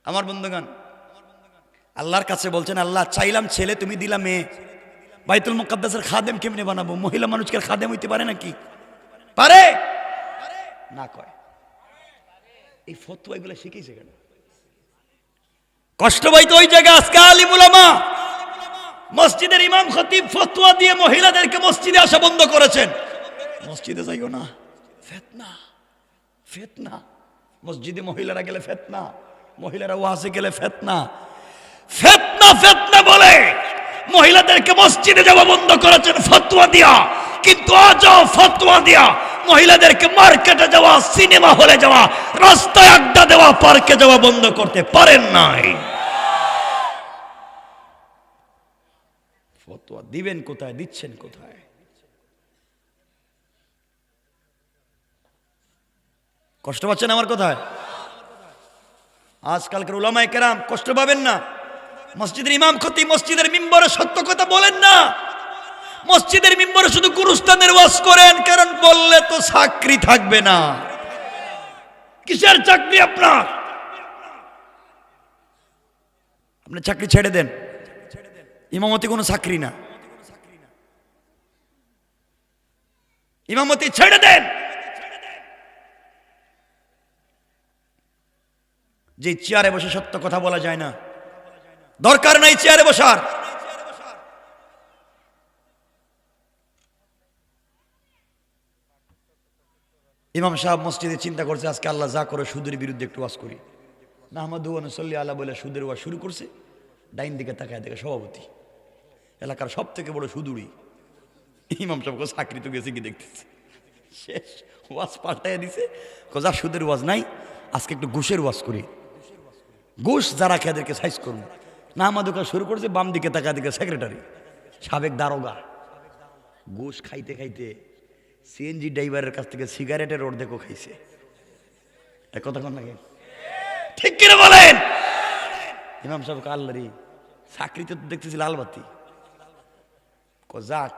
আমার বন্ধুগণ, আল্লাহর কাছে বলছেন, আল্লাহ চাইলাম ছেলে, তুমি দিলা মেয়ে, বাইতুল মুকাদ্দাসের খাদেম কেমনে বানাবো? মহিলা মানুষকে খাদেম হইতে পারে নাকি? পারে না? কয় এই ফতোয়া এগুলো শিখেছে কেন? কষ্ট পাইতো ওই জায়গায় আজকে আলিম উলামা, মসজিদের ইমাম খতিব ফতোয়া দিয়ে মহিলাদেরকে মসজিদে আসা বন্ধ করেছেন। মসজিদে যাইও না, ফিতনা ফিতনা। মসজিদে মহিলারা গেলে ফিতনা, মহিলারা ওয়াজে গেলে ফিতনা, ফিতনা ফিতনা বলে মহিলাদেরকে মসজিদে যাওয়া বন্ধ করেছেন ফতোয়া দিয়া। কিন্তু আজও ফতোয়া দিয়া মহিলাদেরকে মার্কেটে যাওয়া, সিনেমা হলে যাওয়া, রাস্তায় আড্ডা দেওয়া, পার্কে যাওয়া বন্ধ করতে পারেন নাই। ফতোয়া দিবেন কোথায়, দিচ্ছেন কোথায়? কষ্ট পাচ্ছেন আমার কথায়? আজকালকার উলামায়ে কেরাম কষ্ট পাবেন না। মসজিদের ইমাম খতিব মসজিদের মিম্বরে সত্য কথা বলেন না, মসজিদের মিম্বরে শুধু গুরুস্থানের ওয়াজ করেন, কারণ বললে তো চাকরি থাকবে না। কিসের চাকরি আপনার? আপনি চাকরি ছেড়ে দেন, ইমামতি কোনো চাকরি না, ইমামতি ছেড়ে দেন। যে চেয়ারে বসে সত্য কথা বলা যায় না, দরকার নাই চেয়ারে বসার। ইমাম সাহেব মসজিদে চিন্তা করছে, আজকে আল্লাহ যা করে সুদের বিরুদ্ধে একটু ওয়াজ করি। নাহমাদু ওয়া নুসাল্লি আলা বলে সুদের ওয়াজ শুরু করছে। ডাইন দিকে তাকায় দেখে সভাপতি, এলাকার সব থেকে বড় সুদুরি। ইমাম সাহেবকে চাকরি তো গেছে কি দেখতেছে, শেষ ওয়াজ পাল্টাইয়া দিছে। যা সুদের ওয়াজ নাই, আজকে একটু ঘুষের ওয়াজ করি, ঘুষ যারা খেয়াদেরকে সাইজ করুন। নাহমাদুকা শুরু করছে, বাম দিকে তাকায় দিকে সেক্রেটারি, সাবেক দারোগা। ঘুষ খাইতে খাইতে সিএনজি ড্রাইভারের কাছ থেকে সিগারেটের অর্ধেকও খাইছে। কথা কোন লাগে, ঠিক কিনা বলেন? ইমাম সাহেব আল্লাহরি চাকরিতে তো দেখতেছি লালবাতি। যাক,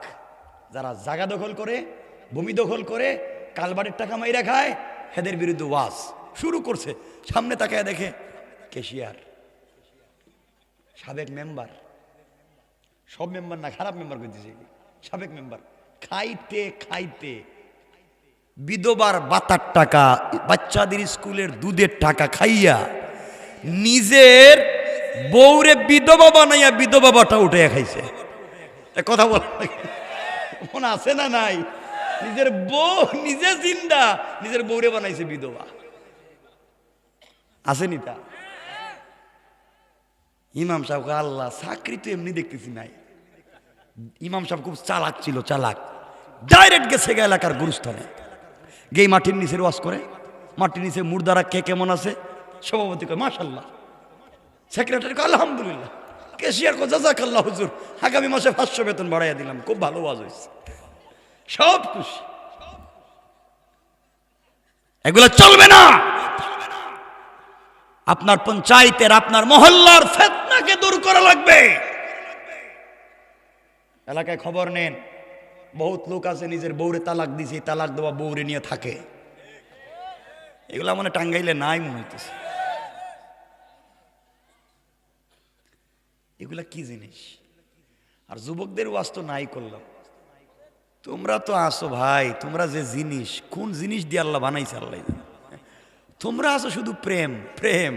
যারা জায়গা দখল করে, ভূমি দখল করে, কালবারের টাকা মাইরা খায়, এদের বিরুদ্ধে ওয়াজ শুরু করছে। সামনে তাকায় দেখে ক্যাশিয়ার, সাবেক মেম্বার, সব মেম্বার না, খারাপ মেম্বার করতেছে, সাবেক মেম্বার। খাইতে খাইতে বিধবার ভাতার টাকা, বাচ্চাদের স্কুলের দুধের টাকা খাইয়া নিজের বউরে বিধবা বানাইয়া বিধবা বাটা উঠে খাইছে। কথা বল মনে আছে না নাই? নিজের বউ নিজে জিন্দা, নিজের বউরে বানাইছে বিধবা। আসেনি তা? ইমাম সাহেবকে আল্লাহ চাকরি তো এমনি দেখতেছি নাই। ইমাম সাহেব খুব চালাক ছিল, চালাক। ডাইরেক্ট গেছে এলাকার গুরুস্থানে, গেই মাটির নিচে ওয়াজ করে। মাটির নিচে মুর্দারা কে কেমন আছে, সভাপতি কয় মাশাআল্লাহ, সেক্রেটারি কয় আলহামদুলিল্লাহ, ক্যাশিয়ার কয় জাযাকাল্লাহ হুজুর, আগামী মাসে 500 বেতন বাড়াইয়া দিলাম, খুব ভালো ওয়াজ হয়েছে, সব খুশি। এগুলো চলবে না। আপনার পঞ্চায়েতের, আপনার মহল্লার ফিতনাকে দূর করা লাগবে। এলাকায় খবর নেন, বহুত লোক আছে নিজের বউরে তালাক দিছে, তালাক দেওয়া বউরে নিয়ে থাকে। এগুলা মানে টাঙ্গাইলে নাই মনে হইতেছে। এগুলা কি জিনিস? আর যুবকদের ওয়াজ তো নাই করলাম। তোমরা তো আসো ভাই, তোমরা যে জিনিস, কোন জিনিস দিয়ে আল্লাহ বানাইছে আল্লাহ জানে। তোমরা আসো শুধু প্রেম প্রেম,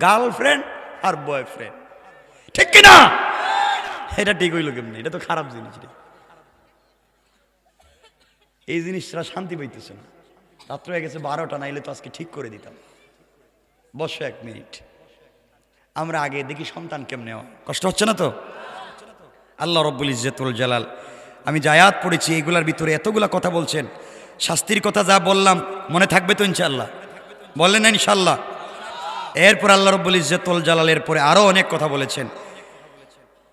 গার্লফ্রেন্ড আর বয়ফ্রেন্ড, ঠিক কিনা? এটা ঠিক হইল কেমনি? এটা তো খারাপ জিনিস রে। এই জিনিসটা শান্তি পাইতেছে না। রাত্র হয়ে গেছে 12টা, নাইলে তো আজকে ঠিক করে দিতাম। বসো 1 মিনিট, আমরা আগে দেখি সন্তান কেমনে হয়। কষ্ট হচ্ছে না তো? আল্লাহ রব্বুল ইজ্জতুল জালাল, আমি যে আয়াত পড়েছি এইগুলার ভিতরে এতগুলা কথা বলছেন। শাস্তির কথা যা বললাম মনে থাকবে তো ইনশাআল্লাহ? বললেন না ইনশাআল্লাহ? এরপর আল্লাহ রব্বুল ইজ্জতুল জালালের পরে আরো অনেক কথা বলেছেন।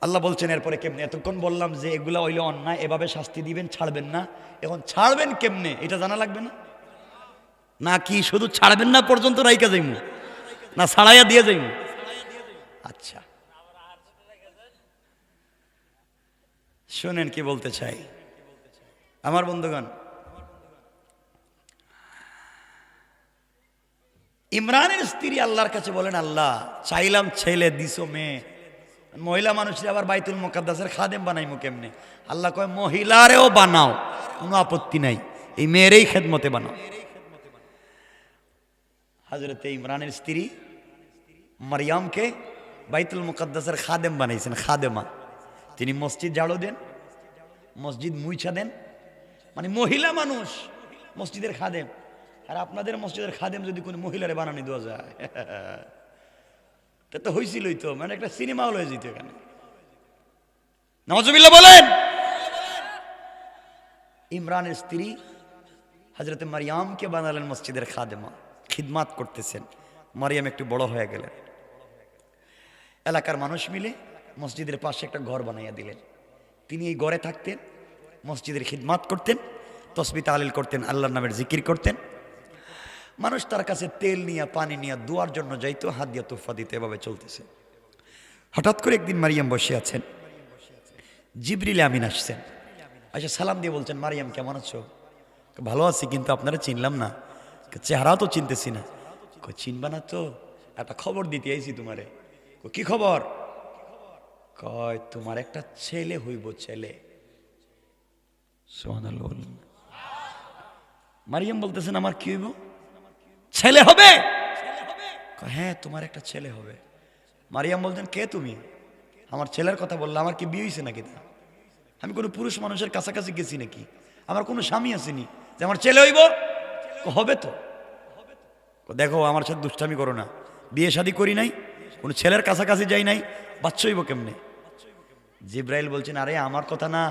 আল্লাহ বলছেন এরপরে কেমনে? এতক্ষণ বললাম যে এগুলা হইলে অন্যায়, এভাবে শাস্তি দিবেন, ছাড়বেন না। এখন ছাড়বেন কেমনে এটা জানা লাগবে না? নাকি শুধু ছাড়বেন না পর্যন্ত রাইকা যাইমু, না ছাড়াইয়া দিয়ে যাইমু? আচ্ছা শোনেন কি বলতে চাই আমার বন্ধুগণ। ইমরানের স্ত্রী আল্লাহর কাছে বলেন, আল্লাহ চাইলাম ছেলে, দিছো মেয়ে। মহিলা মানুষের আবার বাইতুল মুকাদ্দাসের খাদেম বানাইমু কেমনে? আল্লাহ কয় মহিলারেও বানাও, কোনো আপত্তি নাই, এই মেয়েরই খেদমতে বানাও। হযরতে ইমরানের স্ত্রী মারিয়ামকে বাইতুল মুকাদ্দাসের খাদেম বানাইছেন, খাদেমা। তিনি মসজিদ ঝাড়ু দেন, মসজিদ মুইছা দেন, মানে মহিলা মানুষ মসজিদের খাদেম। আর আপনাদের মসজিদের খাদেম যদি কোনো মহিলারে বানানি দেওয়া যায় তা তো হয়েছিলই তো, মানে একটা সিনেমা হল হয়ে যেত এখানে। নাউজুবিল্লাহ বলেন। ইমরানের স্ত্রী হযরতে মারিয়ামকে বানালেন মসজিদের খাদেমা, খিদমাত করতেছেন। মারিয়াম একটু বড় হয়ে গেলেন, এলাকার মানুষ মিলে মসজিদের পাশে একটা ঘর বানাইয়া দিলেন। তিনি এই ঘরে থাকতেন, মসজিদের খিদমাত করতেন, তসবিহ তাহলিল করতেন, আল্লাহর নামের জিকির করতেন। মানুষ তার কাছে তেল নিয়ে, পানি নিয়ে দোয়ার জন্য যাইতো, হাত দিয়ে তোফা দিতে, এভাবে চলতেছে। হঠাৎ করে একদিন মারিয়াম বসে আছেন, জিবরিল আমিন আসছেন, আচ্ছা সালাম দিয়ে বলছেন, মারিয়াম কেমন আছো? ভালো আছি, কিন্তু আপনারা চিনলাম না, চেহারাও তো চিনতেছি না। চিনবা না তো? একটা খবর দিতে আইছি তোমারে। কি খবর? কয় তোমার একটা ছেলে হইব, ছেলে। সুবহানাল্লাহ। মারিয়াম বলতেছেন আমার কি হইব? ছেলে হবে? হ্যাঁ তোমার একটা ছেলে হবে। মারিয়াম বলছেন কে তুমি? আমার ছেলের কথা বললো, আমার কি বিয়ে হয়েছে নাকি? আমি কোনো পুরুষ মানুষের কাছাকাছি গেছি নাকি? আমার কোনো স্বামী আসেনি যে আমার ছেলে হইব? হবে তো। দেখো আমার সাথে দুষ্টামি করো না, বিয়ে শাদী করি নাই, কোনো ছেলের কাছাকাছি যাই নাই, বাচ্চা হইব কেমনে? জিব্রাইল বলছেন আরে আমার কথা না,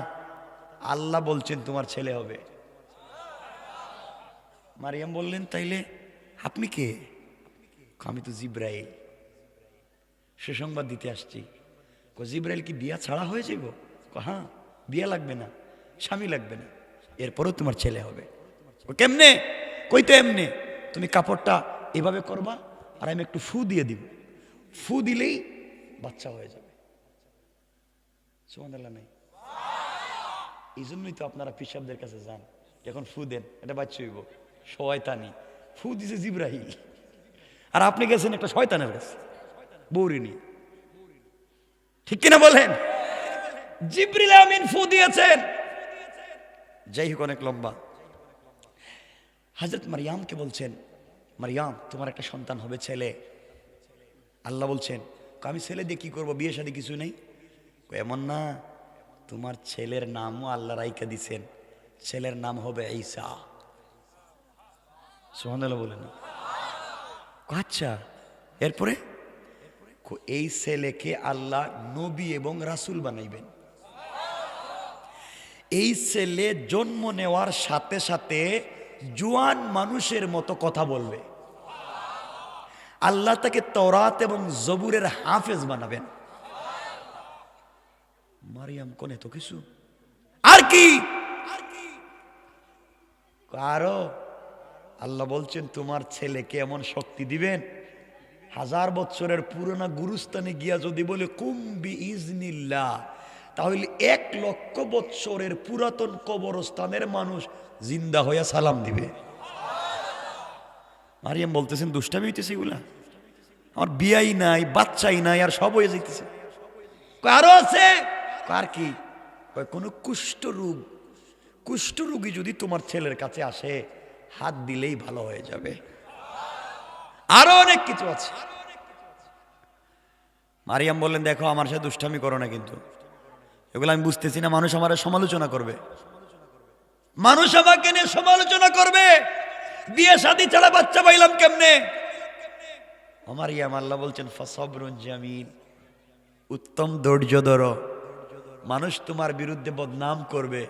আল্লাহ বলছেন তোমার ছেলে হবে। মারিয়াম বললেন তাইলে আপনি কে? আমি তো জিব্রাইল, সুসংবাদ দিতে আসছি। জিব্রাইল কি বিয়া ছাড়া হয়ে যাব? হ্যাঁ, বিয়া লাগবে না, স্বামী লাগবে না, এরপরও তোমার ছেলে হবে। ও কেমনে? কইতে এমনে, তুমি কাপড়টা এভাবে করবা আর আমি একটু ফু দিয়ে দিব, ফু দিলেই বাচ্চা হয়ে যাবে। সুবহানাল্লাহ নাই? এই জন্যই তো আপনারা পিসাবদের কাছে যান, এখন ফু দেন, এটা বাচ্চা হইব। শয়তানি ফু দিছে জিব্রাইল, আর আপনি গেছেন একটা শয়তানের কাছে বৌরি নিয়ে, ঠিক কিনা বলেন? জিবরিল আমিন ফু দিয়েছেন। যাই হোক, অনেক লম্বা। হযরত মারিয়ামকে বলছেন, মারিয়াম তোমার একটা সন্তান হবে, ছেলে। আল্লাহ বলছেন আমি ছেলে দিয়ে কি করবো, বিয়ে শাদী কিছু নেই? এমন না, তোমার ছেলের নামও আল্লাহ রাইকা দিছেন, ছেলের নাম হবে ঈসা। সুবহানাল্লাহ বলেন। আচ্ছা এরপরে? এই ছেলেকে আল্লাহ নবী এবং রাসূল বানাইবেন। এই ছেলে জন্ম নেওয়ার সাথে সাথে জোয়ান মানুষের মতো কথা বলবে। আল্লাহ তাকে তওরাত এবং জবুরের হাফেজ বানাবেন। মারিয়াম কোনে তো কিছু আর কি? আরো আল্লাহ বলছেন তোমার ছেলেকে এমন শক্তি দিবেন, 1000 বছরের পুরোনো গুরুস্থানে গিয়া যদি বলে কুম্বি ইজনিল্লাহ, তাহলে 1,00,000 বছরের পুরাতন কবরস্থানের মানুষ জিন্দা হইয়া সালাম দিবে। মারিয়াম বলতেছেন দুষ্টামি হইতেছে এগুলা, আমার বিয়াই নাই, বাচ্চাই নাই, আর সব হয়ে যাইতেছে। কারো আছে, কার কি? কোন কুষ্ঠ রোগী যদি তোমার ছেলের কাছে আসে, হাত দিলেই ভালো হয়ে যাবে। আরো অনেক কিছু আছে। মারিয়াম বললেন, দেখো আমার সাথে দুষ্টামি করো না, কিন্তু এগুলো আমি বুঝতেছি না, মানুষ আমার সমালোচনা করবে, মানুষ আমাকে নিয়ে সমালোচনা করবে, বিয়ে শাদী ছাড়া বাচ্চা পাইলাম কেমনে? মারিয়াম, আল্লাহ বলছেন ফাসবরুন জামিল, উত্তম ধৈর্য ধরো। মানুষ তোমার বিরুদ্ধে বদনাম করবে,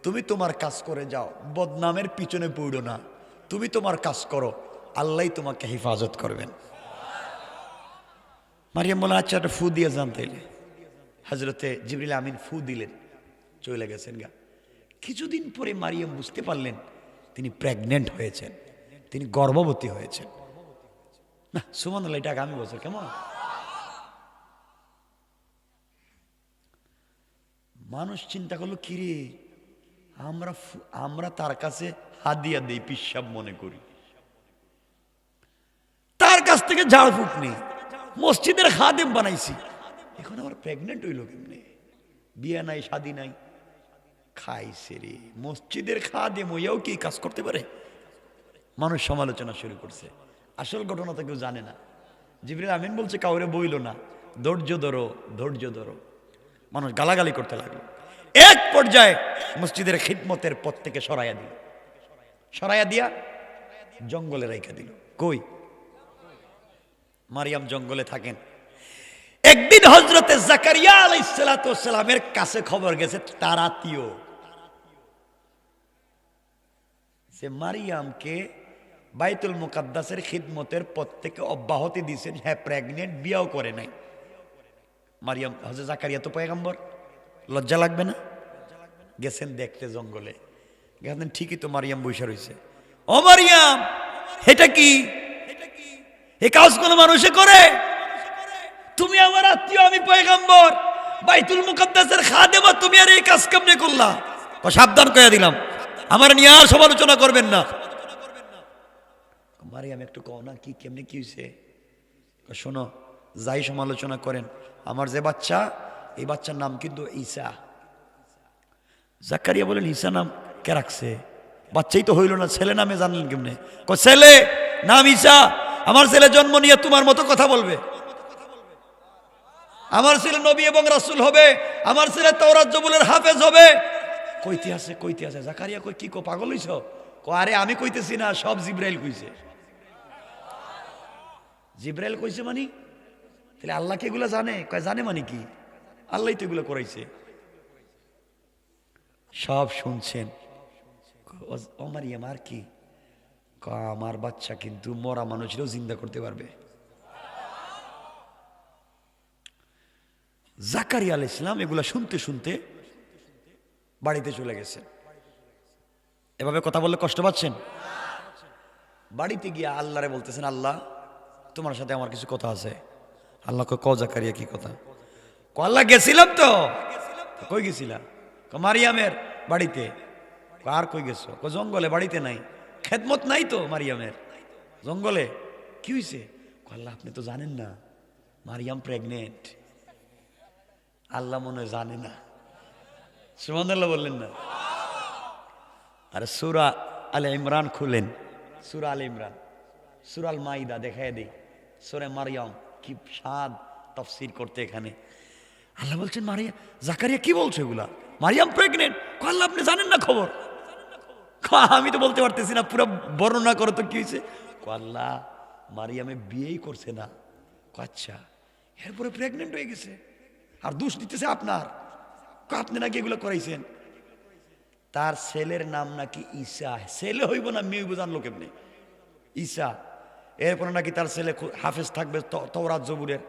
তুমি তোমার কাজ করে যাও, বদনামের পিছনে পড়ো না, তুমি তোমার কাজ করো, আল্লাহ তোমাকে হেফাজত করবেন। মারিয়াম বলে, আচ্ছা একটা ফু দিয়ে যান তাইলে। হযরতে জিবরিল আমিন ফু দিলেন, চলে গেছেন গা। কিছুদিন পরে মারিয়াম বুঝতে পারলেন তিনি প্রেগনেন্ট হয়েছেন, তিনি গর্ভবতী হয়েছেন। না সুবহানাল্লাহ, এটা আগামী বছর কেমন? মানুষ চিন্তা করলো, কিরে আমরা তার কাছে হাদিয়া দেই, পিসাব মনে করি, তার কাছ থেকে ঝাড়ফুঁক নেই, মসজিদের খাদেম বানাইছি, এখন আবার প্রেগনেন্ট হইল কেমনে? বিয়ে নাই, শাদী নাই, খাইছে রে। মসজিদের খাদেম হইয়াও কি কাজ করতে পারে? মানুষ সমালোচনা শুরু করছে। আসল ঘটনা তো কেউ জানে না। জিবরিল আমিন বলছে, কাউরে বইল না, ধৈর্য ধরো, ধৈর্য ধরো। মানুষ গালাগালি করতে লাগলো। এক পর্যায়ে মসজিদের খিদমতের পথ থেকে সরাইয়া দিয়া জঙ্গলে রাইখা দিল। কই? মারিয়াম জঙ্গলে থাকেন। একদিন হযরতে জাকারিয়া আলাইহিস সালাতু ওয়াস সালামের কাছে খবর গেছে, তার আত্মীয় সে মারিয়ামকে বাইতুল মুকাদ্দাসের খিদমতের পথ থেকে অব্যাহতি দিয়েছেন, হ্যাঁ প্রেগনেন্ট, বিয়েও করে নাই। মারিয়াম, হযরত জাকারিয়া তো পয়গম্বর, লজ্জা লাগবে না? গেছেন দেখতে জঙ্গলে, গেছেন ঠিকই তো মারিয়াম বইসা রইছে। ও মারিয়াম, এটা কি? এই কাজগুলো মানুষে করে? তুমি আমার আত্মীয়, আমি পয়গম্বর, বাইতুল মুকাদ্দাসের খাদেমা, তুমি আর এই কাজ কেমনে করলা? সাবধান করে দিলাম, আমার নিয়ে আর সমালোচনা করবেন না। মারিয়াম, একটু কও না, কি কেমনে কি হয়েছে? শোনো, যাই সমালোচনা করেন, আমার যে বাচ্চা, এই বাচ্চার নাম কিন্তু ঈসা। জাকারিয়া বলেন, ঈসা নাম কে রাখছে? বাচ্চাই তো হইল না, ছেলে নামে জানলেন কেমনে? ছেলে নাম ঈসা। আমার ছেলে জন্ম নিয়ে তোমার মতো কথা বলবে? আমার ছেলে নবী এবং রাসূল হবে, আমার ছেলে তাওরাত জবুলের হাফেজ হবে। কইতে আছে। জাকারিয়া কই, কি কো, পাগল হইছ? আরে আমি কইতেছি না, সব জিবরাইল কইছে। জিবরাইল কইছে মানে? তাহলে আল্লাহ কি এগুলা জানে? কয় জানে মানে কি? আল্লাহ তো এগুলো করাইছে। সব শুনছেন। ও মারিয়াম, আর কি? আমার বাচ্চা কিন্তু মরা মানুষেরও জিন্দা করতে পারবে। জাকারিয়া আলাইহিস সালাম এগুলা শুনতে শুনতে বাড়িতে চলে গেছেন। এভাবে কথা বললে কষ্ট পাচ্ছেন? বাড়িতে গিয়ে আল্লাহরে বলতেছেন, আল্লাহ তোমার সাথে আমার কিছু কথা আছে। আল্লাহ ক জাকারিয়া, কি কথা? আল্লাহ গেছিলাম তো। কই গেছিলা? মারিয়ামের বাড়িতে। আর কই গেছো? জঙ্গলে, বাড়িতে নাই। খেদমত নাই তো মারিয়ামের, জঙ্গলে। কি হয়েছে? আল্লাহ আপনি তো জানেন না, মারিয়াম প্রেগনেন্ট। আল্লাহ মনে হয় জানে না। সুবহানাল্লাহ বললেন না? আরে সূরা আলে ইমরান খুলেন, সূরা আলে ইমরান, সূরা আল মাইদা দেখায় দেই, সূরা মারিয়াম, কি স্বাদ তাফসীর করতে এখানে। আল্লাহ বলছেন, মারিয়াম, জাকারিয়া কি বলছো এগুলা? মারিয়াম প্রেগনেন্ট। আল্লাহ আপনি জানেন না খবর? আমি তো বলতে পারতেছি না, পুরো বর্ণনা করো তো কি হয়েছে। আল্লাহ মারিয়ামে বিয়েই করছে না। আচ্ছা, এরপরে প্রেগনেন্ট হয়ে গেছে, আর দোষ দিতেছে আপনার, আপনি নাকি এগুলো করাইছেন। তার ছেলের নাম নাকি ঈসা। ছেলে হইব না মেয়ে হইব জানলো কেমনে? ঈসা। এরপরে নাকি তার ছেলে হাফেজ থাকবে তাওরাত জবুরের,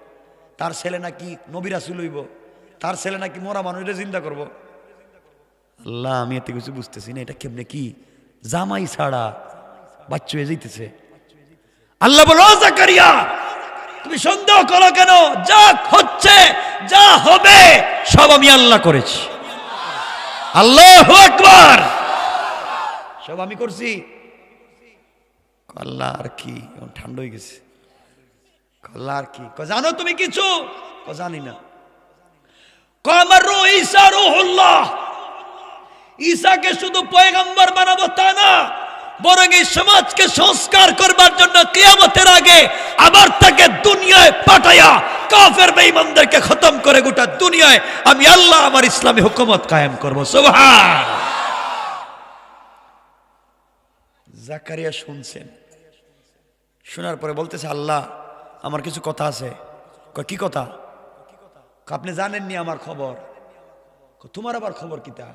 তার ছেলে নাকি নবী রাসূল হইব, তার ছেলে নাকি মরা মানুষের জিন্দা করব। আল্লাহ আমি এত কিছু বুঝতেছি না, এটা কেমনে কি? জামাই ছাড়া বাচ্চা হয়ে যাইতেছে। আল্লাহ বলো, জাকারিয়া তুমি সন্দেহ করো কেন? যা হচ্ছে, যা হবে, সব আমি আল্লাহ করেছি। আল্লাহু আকবার, সব আমি করছি। আল্লাহ আর কি? ঠান্ডা হয়ে গেছে। আল্লাহ আর কি? জানো তুমি কিছু? জানি না। আমার রূহ ঈসা রূহুল্লাহ, ঈসাকে শুধু পয়গম্বর বানাবো তা না, বরং এই সমাজকে সংস্কার করবার জন্য কিয়ামতের আগে আবার তাকে দুনিয়ায় পাঠায়া কাফের বেঈমানদেরকে খতম করে গোটা দুনিয়ায় আমি আল্লাহ আমার ইসলামী হুকুমত কায়েম করব। সুবহান। জাকারিয়া শুনছেন, শোনার পরে বলতেছে, আল্লাহ আমার কিছু কথা আছে। কি কথা? আপনি জানেননি আমার খবর। তোমার আবার খবর কিতা?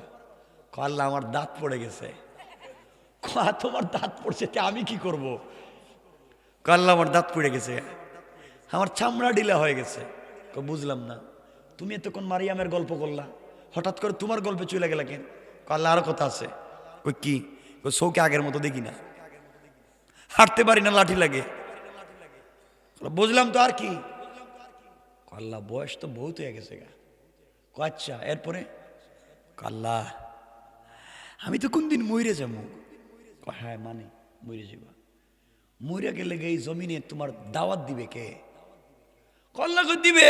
আল্লাহ আমার দাঁত পড়ে গেছে। তোমার দাঁত পড়ছে, আমি কি করব? আল্লাহ আমার দাঁত পড়ে গেছে, আমার চামড়া ঢিলা হয়ে গেছে। বুঝলাম না, তুমি এতক্ষণ মারিয়ামের গল্প করলা, হঠাৎ করে তোমার গল্পে চলে গেলা কেন? আল্লাহ আরো কথা আছে। কি? চৌকে আগের মতো দেখি না, হাঁটতে পারি না, লাঠি লাগে। বুঝলাম তো, আর কি? আল্লাহ বয়স তো বহুত হয়ে গেছে গা। আচ্ছা, এরপরে? আল্লাহ আমি তো কোন দিন মরে যাবো। হ্যাঁ মানে মরে যাবা, মরে গেলে এই জমিনে তোমার দাওয়াত দিবে কে? আল্লাহ দিবে,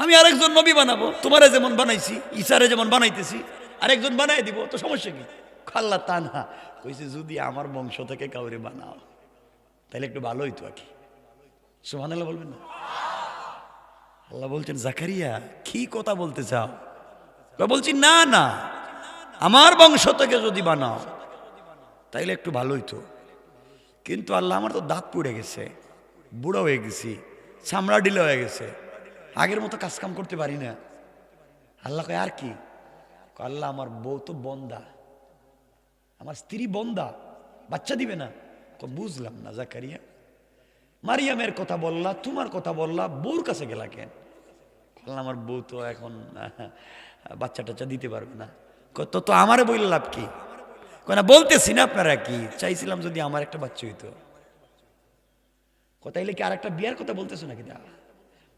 আমি আরেকজন নবী বানাবো, তোমারে যেমন বানাইছি, ঈসারে যেমন বানাইতেছি আরেকজন বানাই দিব, তো সমস্যা কি? আল্লাহ তা না, কইছে যদি আমার বংশ থেকে কাউরে বানাও তাহলে একটু ভালো হইতো আর কি। সুবহানাল্লাহ বলবেন না? আল্লাহ বলছেন, জাকারিয়া কি কথা বলতে চাও? বলছি না না, আমার বংশ থেকে যদি বানাও তাইলে একটু ভালো হইতো, কিন্তু আল্লাহ আমার তো দাঁত পুড়ে গেছে, বুড়ো হয়ে গেছি, চামড়া ঢিলা হয়ে গেছে, আগের মতো কাজ কাম করতে পারি না। আল্লাহ কয় আর কি? আল্লাহ আমার বউ তো বন্দা, আমার স্ত্রী বন্দা, বাচ্চা দিবে না। বুঝলাম না জাকারিয়া, মারিয়ামের কথা বললা, তোমার কথা বললা, বউর কাছে গেলা কেন? আল্লাহ আমার বউ তো এখন বাচ্চা টাচ্চা দিতে পারবে না। তো আমারে বললে লাভ কি? না বলতেছি না, আপনারা কি চাইছিলাম যদি আমার একটা বাচ্চা হইতো। তাইলে কি আর একটা বিয়ার কথা বলতেছো নাকি?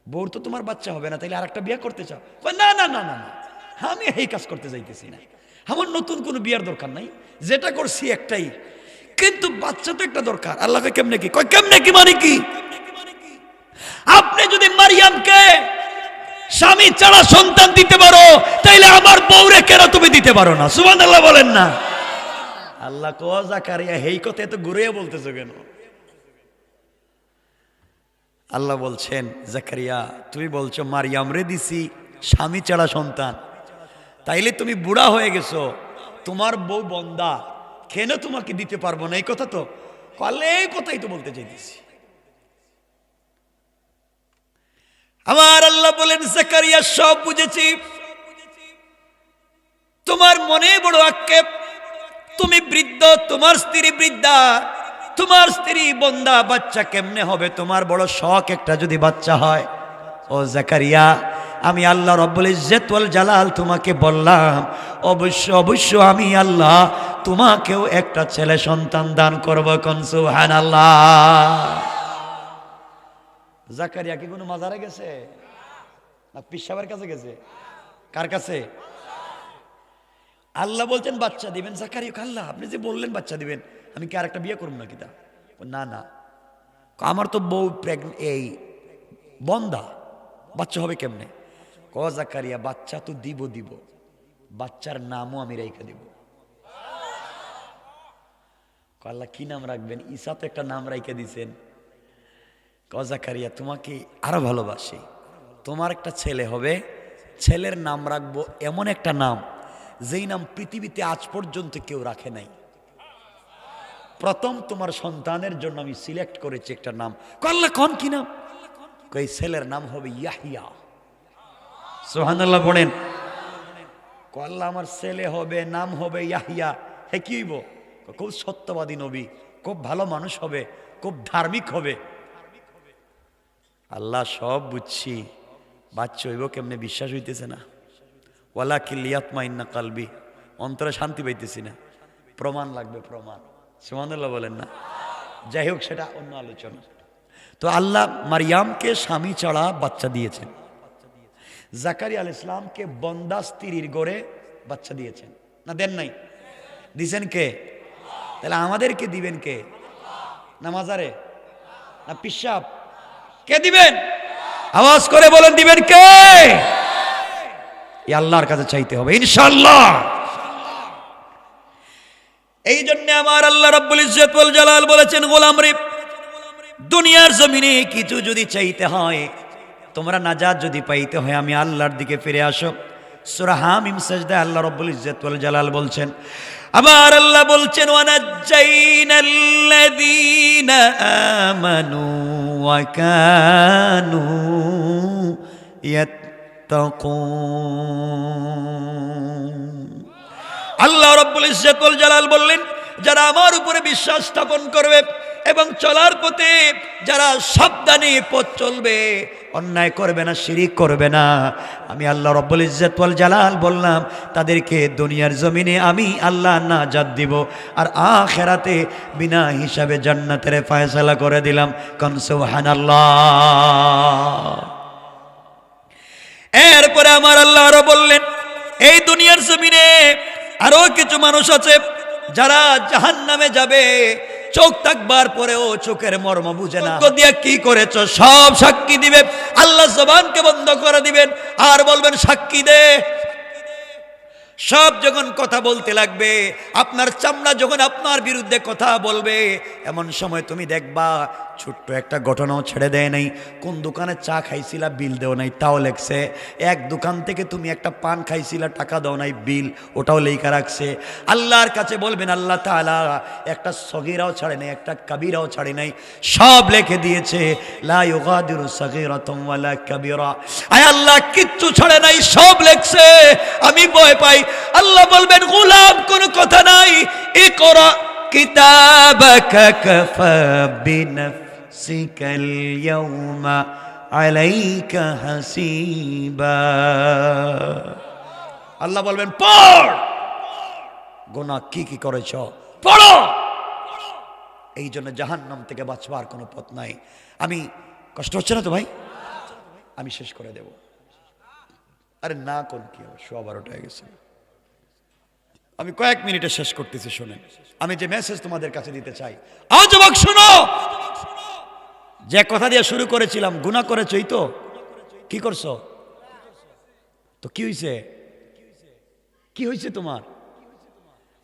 বউর তো তোমার বাচ্চা হবে না, তাইলে আর একটা বিয়ে করতে চাও? না না না না না, আমি এই কাজ করতে যাইতেছি না, আমার নতুন কোনো বিয়ার দরকার নাই, যেটা করছি একটাই, কিন্তু বাচ্চা তো একটা দরকার। আল্লাহকে কেমনে কি? কেমনে কি মানে কি? আপনি যদি মারিয়ামকে স্বামী ছাড়া সন্তান দিতে পারো, তাইলে আমার বউরে কেন তুমি দিতে পারো না? সুবহানাল্লাহ বলেন না? আল্লাহ কো জাকারিয়া এই কথা এত ঘুরে বলতেছো কেন? আল্লাহ বলছেন, জাকারিয়া তুমি বলছো মারিয়াম রে দিছি স্বামী ছাড়া সন্তান, তাইলে তুমি বুড়া হয়ে গেছো, তোমার বউ বন্দা, কেন তোমাকে দিতে পারবো না? এই কথা তো এই কথাই তো বলতে চাইতেছি। আমার আল্লাহ বলেন, জাকারিয়া সব বুঝেছি, তোমার মনে বড় আক্ষেপ, তুমি বৃদ্ধ, তোমার স্ত্রী বৃদ্ধা, তোমার স্ত্রী বন্দা, বাচ্চা কেমনে হবে? তোমার বড় শখ একটা যদি বাচ্চা হয়। ও জাকারিয়া, আমি আল্লাহ রব্বুল ইজ্জত ওয়াল জালাল তোমাকে বললাম, অবশ্য অবশ্য আমি আল্লাহ তোমাকেও একটা ছেলে সন্তান দান করব। কোন সুবহানাল্লাহ। জাকারিয়া কি কোনো মাজারে গেছে না পীর সাহেবের কাছে গেছে? কার কাছে? আল্লাহ বলছেন বাচ্চা দিবেন। জাকারিয়া, আল্লাহ আপনি যে বললেন বাচ্চা দিবেন, আমি কি আরেকটা বিয়ে করব নাকি? তা না না, আমার তো বউ এই বন্দা, বাচ্চা হবে কেমনে? জাকারিয়া বাচ্চা তো দিব, বাচ্চার নামও আমি রেখে দিব। আল্লাহ কি নাম রাখবেন? ঈসা তো একটা নাম রেখে দিছেন। জাকারিয়া তোমাকে আরো ভালোবাসি, তোমার একটা ছেলে হবে, ছেলের নাম রাখবো এমন একটা নাম যেই নাম পৃথিবীতে আজ পর্যন্ত কেউ রাখে নাই। প্রথম তোমার সন্তানের জন্য আমি সিলেক্ট করেছি একটা নাম। আল্লাহ কোন কি নাম? এই ছেলের নাম হবে ইয়াহিয়া। সুবহানাল্লাহ পড়েন। আল্লাহ আমার ছেলে হবে, নাম হবে ইয়াহিয়া। হে কি হইব? খুব সত্যবাদী নবী, খুব ভালো মানুষ হবে, খুব ধার্মিক হবে। আল্লাহ সব বুঝছি, বাচ্চা হইব কেমনে বিশ্বাস হইতেছে না। ওয়ালাকিল ইয়াতমাইন্না কালবি, অন্তরে শান্তি পাইতেছি না, প্রমাণ লাগবে, প্রমাণ। সুবহানাল্লাহ বলেন না? যাই হোক, সেটা অন্য আলোচনা। তো আল্লাহ মারিয়ামকে স্বামী ছাড়া বাচ্চা দিয়েছেন, জাকারিয়া আলাইহিস সালামকে বন্দা স্ত্রীর গড়ে বাচ্চা দিয়েছেন না? দেন নাই? দিছেন কে? তাহলে আমাদেরকে দিবেন কে? না মাজারে না পিশাব? কে দিবেন? আওয়াজ করে বলেন, দিবেন কে? এই আল্লাহর কাছে চাইতে হবে ইনশাআল্লাহ। এই জন্য আমার আল্লাহ রাব্বুল ইজ্জত ওয়াল জালাল বলেছেন, গোলাম রে, দুনিয়ার জমিনে কিছু যদি চাইতে হয়, তোমরা নাজাত যদি পাইতে হয়, আমি আল্লাহর দিকে ফিরে আসো। সূরা হামিম সাজদায় আল্লাহ রাব্বুল ইজ্জত ওয়াল জালাল বলছেন, আবার আল্লাহ বলছেন, ওয়ানাজ্জাইনাল্লাযীনা আমানু ওয়া কানু ইয়াত্তাকুন। আল্লাহ রাব্বুল ইজ্জত ওয়াল জালাল বললেন, যারা আমার উপরে বিশ্বাস স্থাপন করবে এবং চলার পথে যারা সাবধানে পথ চলবে, অন্যায় করবে না, শিরিক করবে না, আমি আল্লাহ রাব্বুল ইজ্জত ওয়াল জালাল বললাম তাদেরকে দুনিয়ার জমিনে আমি আল্লাহ নাজাত দিব, আর আখিরাতে বিনা হিসাবে জান্নাতের ফয়সালা করে দিলাম। কোন সুবহানাল্লাহ। এরপরে আমার আল্লাহ আরো বললেন, এই দুনিয়ার জমিনে আরো কিছু মানুষ আছে যারা জাহান্নামে যাবে, চোখ থাকবার পরেও চোখের মর্ম বুঝে না, দিয়ে কি করেছো সব সাক্ষী দিবে। আল্লাহ জবানকে বন্ধ করে দিবেন আর বলবেন, সাক্ষী দে। সব যখন কথা বলতে লাগবে, আপনার চামড়া যখন আপনার বিরুদ্ধে কথা বলবে, এমন সময় তুমি দেখবা ছোট্ট একটা ঘটনাও ছেড়ে দেয় নাই। কোন দোকানে চা খাইছিলা, বিল দেও নাই, তাও লেখছে। এক দোকান থেকে তুমি একটা পান খাইছিলা, টাকা দাও নাই, বিল ওটাও লেখা রাখছে। আল্লাহর কাছে বলবেন, আল্লাহ তাআলা একটা সগীরাও ছাড়ে নাই, একটা কাবীরাও ছাড়ে নাই, সব লিখে দিয়েছে। লা ইউগাদিরু সগীরাতান ওয়ালা কাবীরা। আয় আল্লাহ কিচ্ছু ছাড়ে নাই, সব লেখছে। আমি ভয় পাই। আল্লাহ বলবেন, গোলাম কোনো কথা নাই, ইকরা কিতাবাকা কাফা বিনাফসিকাল ইয়াউমা আলাইকা হাসিবা। আল্লাহ বলবেন, পড়, গুনাহ কি কি করেছ পড়ো। এই জন্য জাহান্নাম থেকে বাঁচবার কোনো পথ নাই। আমি কষ্ট হচ্ছে না তো ভাই? আমি শেষ করে দেব। আরে না, কোন কি হবে, 12:15 হয়ে গেছে। আমি কয়েক মিনিটে শেষ করতেছি, শুনেন। আমি যে মেসেজ তোমাদের কাছে দিতে চাই, আজ যুবক শুনো, যে কথা দিয়ে শুরু করেছিলাম, গুনাহ করেছই তো, কি করছো? তো কি হয়েছে? কি হয়েছে তোমার?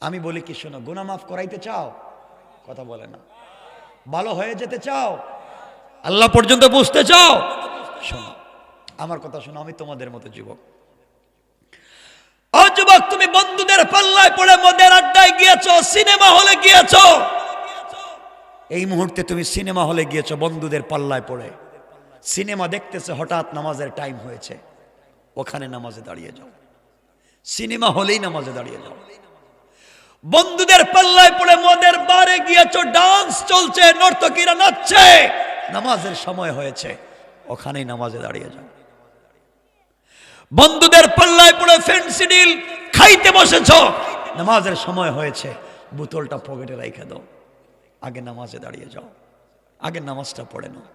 আমি বলি কি, শোনো, গুনাহ মাফ করাইতে চাও? কথা বলে না। ভালো হয়ে যেতে চাও? আল্লাহ পর্যন্ত বুঝতে চাও? শোনো আমার কথা, শোনো। আমি তোমাদের মতো যুবক। ও যুবক, তুমি বন্ধুদের পাল্লায় পড়ে মদের আড্ডায় গিয়েছো, সিনেমা হলে গিয়েছো। এই মুহূর্তে তুমি সিনেমা হলে গিয়েছো, বন্ধুদের পাল্লায় পড়ে সিনেমা দেখতেছে, হঠাৎ নামাজের টাইম হয়েছে, ওখানে নামাজে দাঁড়িয়ে যাও। সিনেমা হলেই নামাজে দাঁড়িয়ে যাও। বন্ধুদের পাল্লায় পড়ে মদের বারে গিয়েছো, ডান্স চলছে, নর্তকীরা নাচছে, নামাজের সময় হয়েছে, ওখানেই নামাজে দাঁড়িয়ে যাও। বন্ধুদের পাল্লায় পড়ে ফ্যান্সি ডিল খাইতে বসেছো, নামাজের সময় হয়েছে, বোতলটা পকেটে রেখে দাও, আগে নামাজে দাঁড়িয়ে যাও, আগে নামাজটা পড়ে নাও।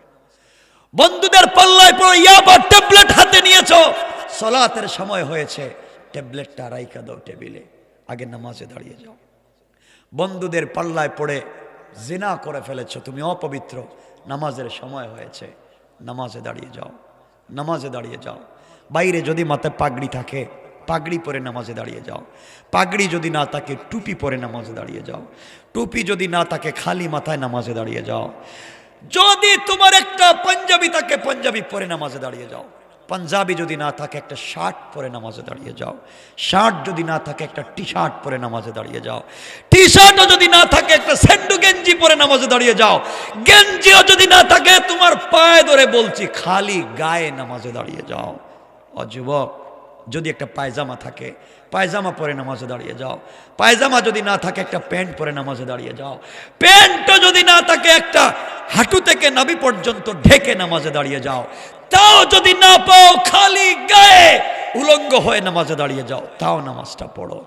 বন্ধুদের পাল্লায় পড়ে ইয়াবা ট্যাবলেট হাতে নিয়েছো, সালাতের সময় হয়েছে, ট্যাবলেটটা রাইখা দাও টেবিলে, আগে নামাজে দাঁড়িয়ে যাও। বন্ধুদের পাল্লায় পড়ে জিনা করে ফেলেছো, তুমি অপবিত্র, নামাজের সময় হয়েছে, নামাজে দাঁড়িয়ে যাও, নামাজে দাঁড়িয়ে যাও। বাইরে যদি মাথায় পাগড়ি থাকে, পাগড়ি পরে নামাজে দাঁড়িয়ে যাও। পাগড়ি যদি না থাকে, টুপি পরে নামাজে দাঁড়িয়ে যাও। টুপি যদি না থাকে, খালি মাথায় নামাজে দাঁড়িয়ে যাও। যদি তোমার একটা পাঞ্জাবি থাকে, পাঞ্জাবি পরে নামাজে দাঁড়িয়ে যাও। পাঞ্জাবি যদি না থাকে, একটা শার্ট পরে নামাজে দাঁড়িয়ে যাও। শার্ট যদি না থাকে, একটা টি শার্ট পরে নামাজে দাঁড়িয়ে যাও। টি শার্টও যদি না থাকে, একটা স্যান্ডো গেঞ্জি পরে নামাজে দাঁড়িয়ে যাও। গেঞ্জিও যদি না থাকে, তোমার পায়ে ধরে বলছি, খালি গায়ে নামাজে দাঁড়িয়ে যাও। ও যুবক, যদি একটা পায়জামা থাকে, পায়জামা পরে নামাজে দাঁড়িয়ে যাও। পায়জামা যদি না থাকে, একটা প্যান্ট পরে নামাজে দাঁড়িয়ে যাও। প্যান্টও যদি না থাকে, একটা হাঁটু থেকে নাভি পর্যন্ত ঢেকে নামাজে দাঁড়িয়ে যাও। তাও যদি না পাও, খালি গায়ে উলঙ্গ হয়ে নামাজে দাঁড়িয়ে যাও, তাও নামাজটা পড়ো।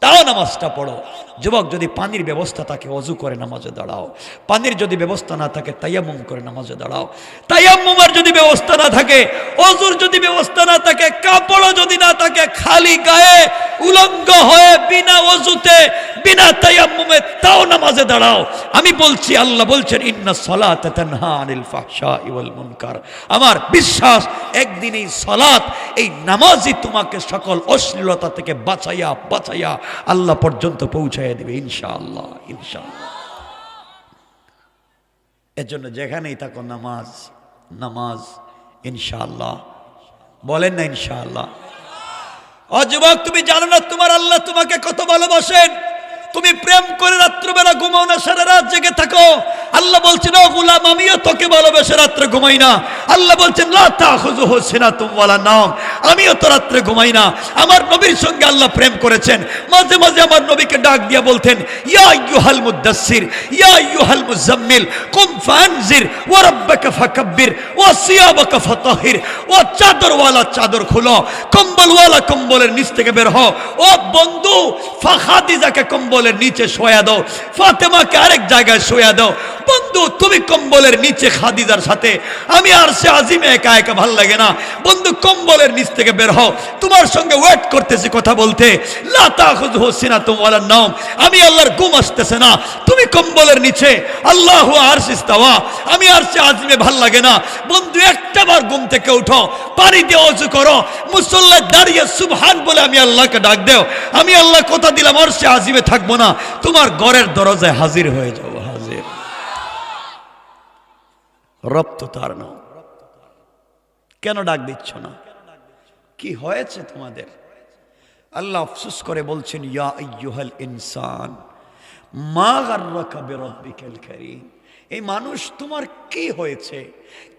তাও নামাজটা পড়ো। যুবক, যদি পানির ব্যবস্থা থাকে ওযু করে নামাজে দাঁড়াও। পানির যদি ব্যবস্থা না থাকে তায়াম্মুম করে নামাজে দাঁড়াও। তায়াম্মুমের যদি ব্যবস্থা না থাকে, ওযুর যদি ব্যবস্থা না থাকে, কাপড়ও যদি না থাকে, খালি গায়ে উলঙ্গ হয়ে বিনা ওযুতে বিনা তায়াম্মুমে তাও নামাজে দাঁড়াও। আমি বলছি, আল্লাহ বলছেন ইন্নাস সালাতা তানহা আনিল ফাহশাই ওয়াল মুনকার। আমার বিশ্বাস একদিন এই সালাত, এই নামাজই তোমাকে সকল অশ্লীলতা থেকে বাঁচাইয়া বাঁচাইয়া আল্লাহ পর্যন্ত পৌঁছাইয়া দিবে ইনশাআল্লাহ, ইনশাআল্লাহ। এজন্য যেখানেই থাকো নামাজ, নামাজ ইনশাআল্লাহ। বলেন না ইনশাআল্লাহ? ও যুবক, তুমি জানো না তোমার আল্লাহ তোমাকে কত ভালোবাসেন? তুমি প্রেম করে রাত্রবেলা ঘুমাও না, সারা রাত জেগে থাকো। আল্লাহ বলছেন, ও গোলাম, আমিও তোকে ভালোবেসে রাত্রে ঘুমাই না। আল্লাহ বলছেন, লা তাখুযুহু সিনাতুম ওয়ালা নাওম, আমিও তো রাত্রে ঘুমাই না। আমার নবীর সঙ্গে আল্লাহ প্রেম করেছেন। মাঝে মাঝে আমার নবীকে ডাক দিয়ে বলতেন, ইয়া আইয়ুহাল মুদাসসির, ইয়া আইয়ুহাল মুজাম্মিল, কুম ফানজির ওয়া রাব্বাকা ফাকাব্বির ওয়া সিয়াবাকা ফাতাহির। ও চাদরওয়ালা চাদর খুলো, কম্বলওয়ালা কম্বলের নিচ থেকে বের হও। ও বন্ধু, খাদিজাকে কম্বলের নিচে শোয়া দাও, ফাতেমাকে আরেক জায়গায় শোয়া দাও। বন্ধু, তুমি কম্বলের নিচে খাদিজার সাথে, আমি আরশে আজিমে একা একা ভাল লাগে না। বন্ধু, কম্বলের নিচ থেকে বের হও, তোমার সঙ্গে ওয়েট করতেছি কথা বলতে। লা তাখুযুহু সিনাতুম ওয়ালা নাওম, আমি আল্লাহর ঘুম আসতেছে না, তুমি কম্বলের নিচে। আল্লাহু আরশে ইস্তাওয়া, আমি আরশে আজিমে ভাল লাগে না। বন্ধু, একটা বার ঘুম থেকে উঠো, পানি দিয়ে ওযু করো, মুসল্লায় দাঁড়িয়ে সুবহান বলে আমি আল্লাহকে ডাক দেও। আমি আল্লাহ কথা দিলাম আরশে আজিমে থাকবো না, তোমার ঘরের দরজায় হাজির হয়ে যাবো, হাজির। রব তো তার নাম। কেন ডাক দিচ্ছ না? কি হয়েছে তোমাদের? আল্লাহ আফসোস করে বলছেন, ইয়া আইয়ুহাল ইনসান মা গাররাকা বিরাব্বিকাল কারীম। এই মানুষ, তোমার কি হয়েছে?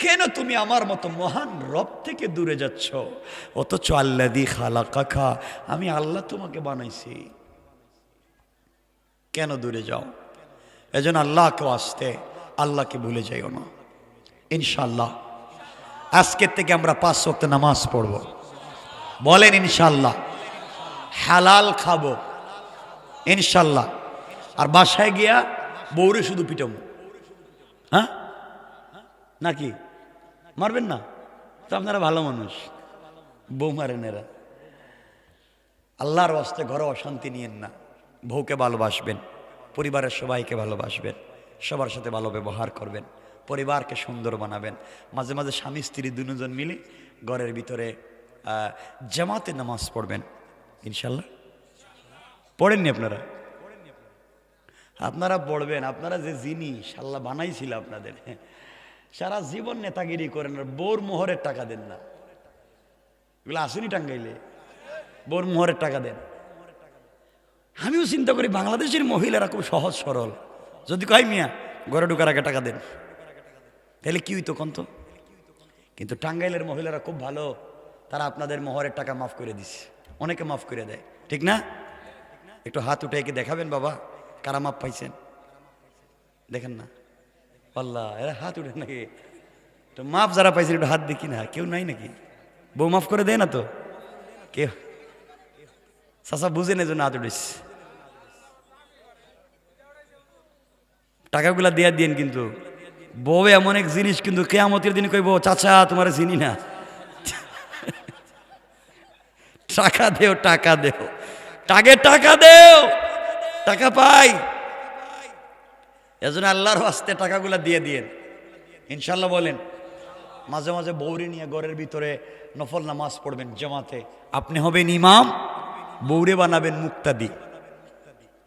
কেন তুমি আমার মতো মহান রব থেকে দূরে যাচ্ছ? অথচ আল্লাযী খালাকাকা, আমি আল্লাহ তোমাকে বানাইছি, কেন দূরে যাও? এজন্য আল্লাহকে আসতে, আল্লাহকে ভুলে যাইও না। ইনশাআল্লাহ আজকের থেকে আমরা 5 ওয়াক্ত নামাজ পড়ব। বলেন ইনশাআল্লাহ। হালাল খাবো ইনশাআল্লাহ। আর বাসায় গিয়া বউরে শুধু পিটাবো। হ্যাঁ নাকি? মারবেন না তো? আপনারা ভালো মানুষ, বউ মারেন এরা। আল্লাহর ওয়াস্তে ঘরে অশান্তি নিয়েন না। বউকে ভালোবাসবেন, পরিবারের সবাইকে ভালোবাসবেন, সবার সাথে ভালো ব্যবহার করবেন, পরিবারকে সুন্দর বানাবেন। মাঝে মাঝে স্বামী স্ত্রী দুজন মিলে ঘরের ভিতরে জামাতে নামাজ পড়বেন ইনশাল্লাহ। পড়েননি আপনারা? আপনারা পড়বেন। আপনারা যে জিনিস আল্লাহ বানাইছিল আপনাদের, সারা জীবন নেতাগিরি করেন, বউর মোহরের টাকা দেন না। এগুলো আসেনি টাঙ্গাইলে? বউর মোহরের টাকা দেন। আমিও চিন্তা করি বাংলাদেশের মহিলারা খুব সহজ সরল। যদি কয় মিয়া ঘরে ঢুকার আগে টাকা দেন, তাহলে কি হইতো কন্ত? কিন্তু টাঙ্গাইলের মহিলারা খুব ভালো, তারা আপনাদের মোহরের টাকা মাফ করে দিছে, অনেকে মাফ করে দেয়, ঠিক না? একটু হাত উঠে কি দেখাবেন বাবা, কারা মাফ পাইছেন? দেখেন না আল্লাহ, এরা হাত উঠে নাকি? তো মাফ যারা পাইছেন একটু হাত দেখি না। কেউ নাই নাকি? বউ মাফ করে দেয় না তো কেউ? চাচা বুঝেন এজন্য হাত উঠেছে। টাকাগুলা দিয়া দিন। কিন্তু বউ এমন এক জিনিস, কিন্তু কিয়ামতের দিন কইব চাচা তোমার চিনি না, টাকা দেও, টাকা দেও, টাকা দেও, টাকা পাই। এজন্য আল্লাহর ওয়াস্তে টাকাগুলা দিয়ে দিয়েন ইনশাল্লাহ। বলেন মাঝে মাঝে বউরে নিয়ে ঘরের ভিতরে নফল নামাজ পড়বেন জামাতে। আপনি হবেন ইমাম, বউরে বানাবেন মুক্তাদি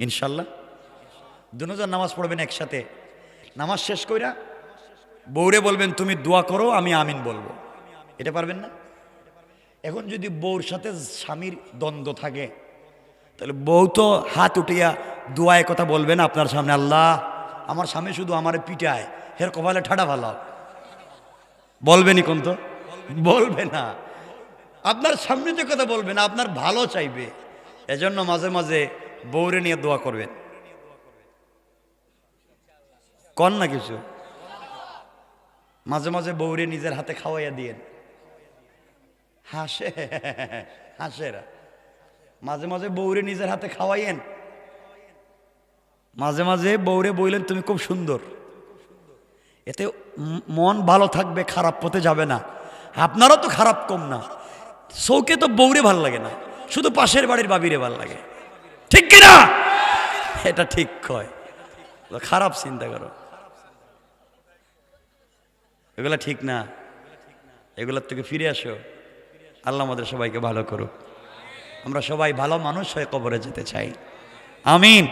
ইনশাল্লাহ। দুজন নামাজ পড়বেন একসাথে। নামাজ শেষ কইরা বউরে বলবেন তুমি দোয়া করো, আমি আমিন বলবো। এটা পারবেন না? এখন যদি বউর সাথে স্বামীর দ্বন্দ্ব থাকে, তাহলে বউ তো হাত উঠিয়া দোয়ায় কথা বলবে না আপনার সামনে, আল্লাহ আমার স্বামী শুধু আমার পিটায়, হের কপালে ঠাডা ভালো। বলবেনি কোন? তো বলবে না। আপনার সামনে যে কথা বলবে না, আপনার ভালো চাইবে। এজন্য মাঝে মাঝে বউরে নিয়ে দোয়া করবেন। কন না কিছু? মাঝে মাঝে বউরে নিজের হাতে খাওয়াইয়া দিয়েন। হাসে হাসেরা মাঝে মাঝে বউরে নিজের হাতে খাওয়াইয়েন, মাঝে মাঝে বউরে বললেন তুমি খুব সুন্দর, এতে মন ভালো থাকবে, খারাপ পথে যাবে না। আপনারও তো খারাপ কম না, চৌকে তো বউরে ভাল লাগে না, শুধু পাশের বাড়ির বাবিরে ভাল লাগে, ঠিক কিনা? এটা ঠিক কয়, খারাপ চিন্তা করো, এগুলা ঠিক না, এগুলোর থেকে ফিরে আসো। আল্লাহ আমাদের সবাইকে ভালো করুক, আমরা সবাই ভালো মানুষ হয়ে কবরে যেতে চাই, আমিন।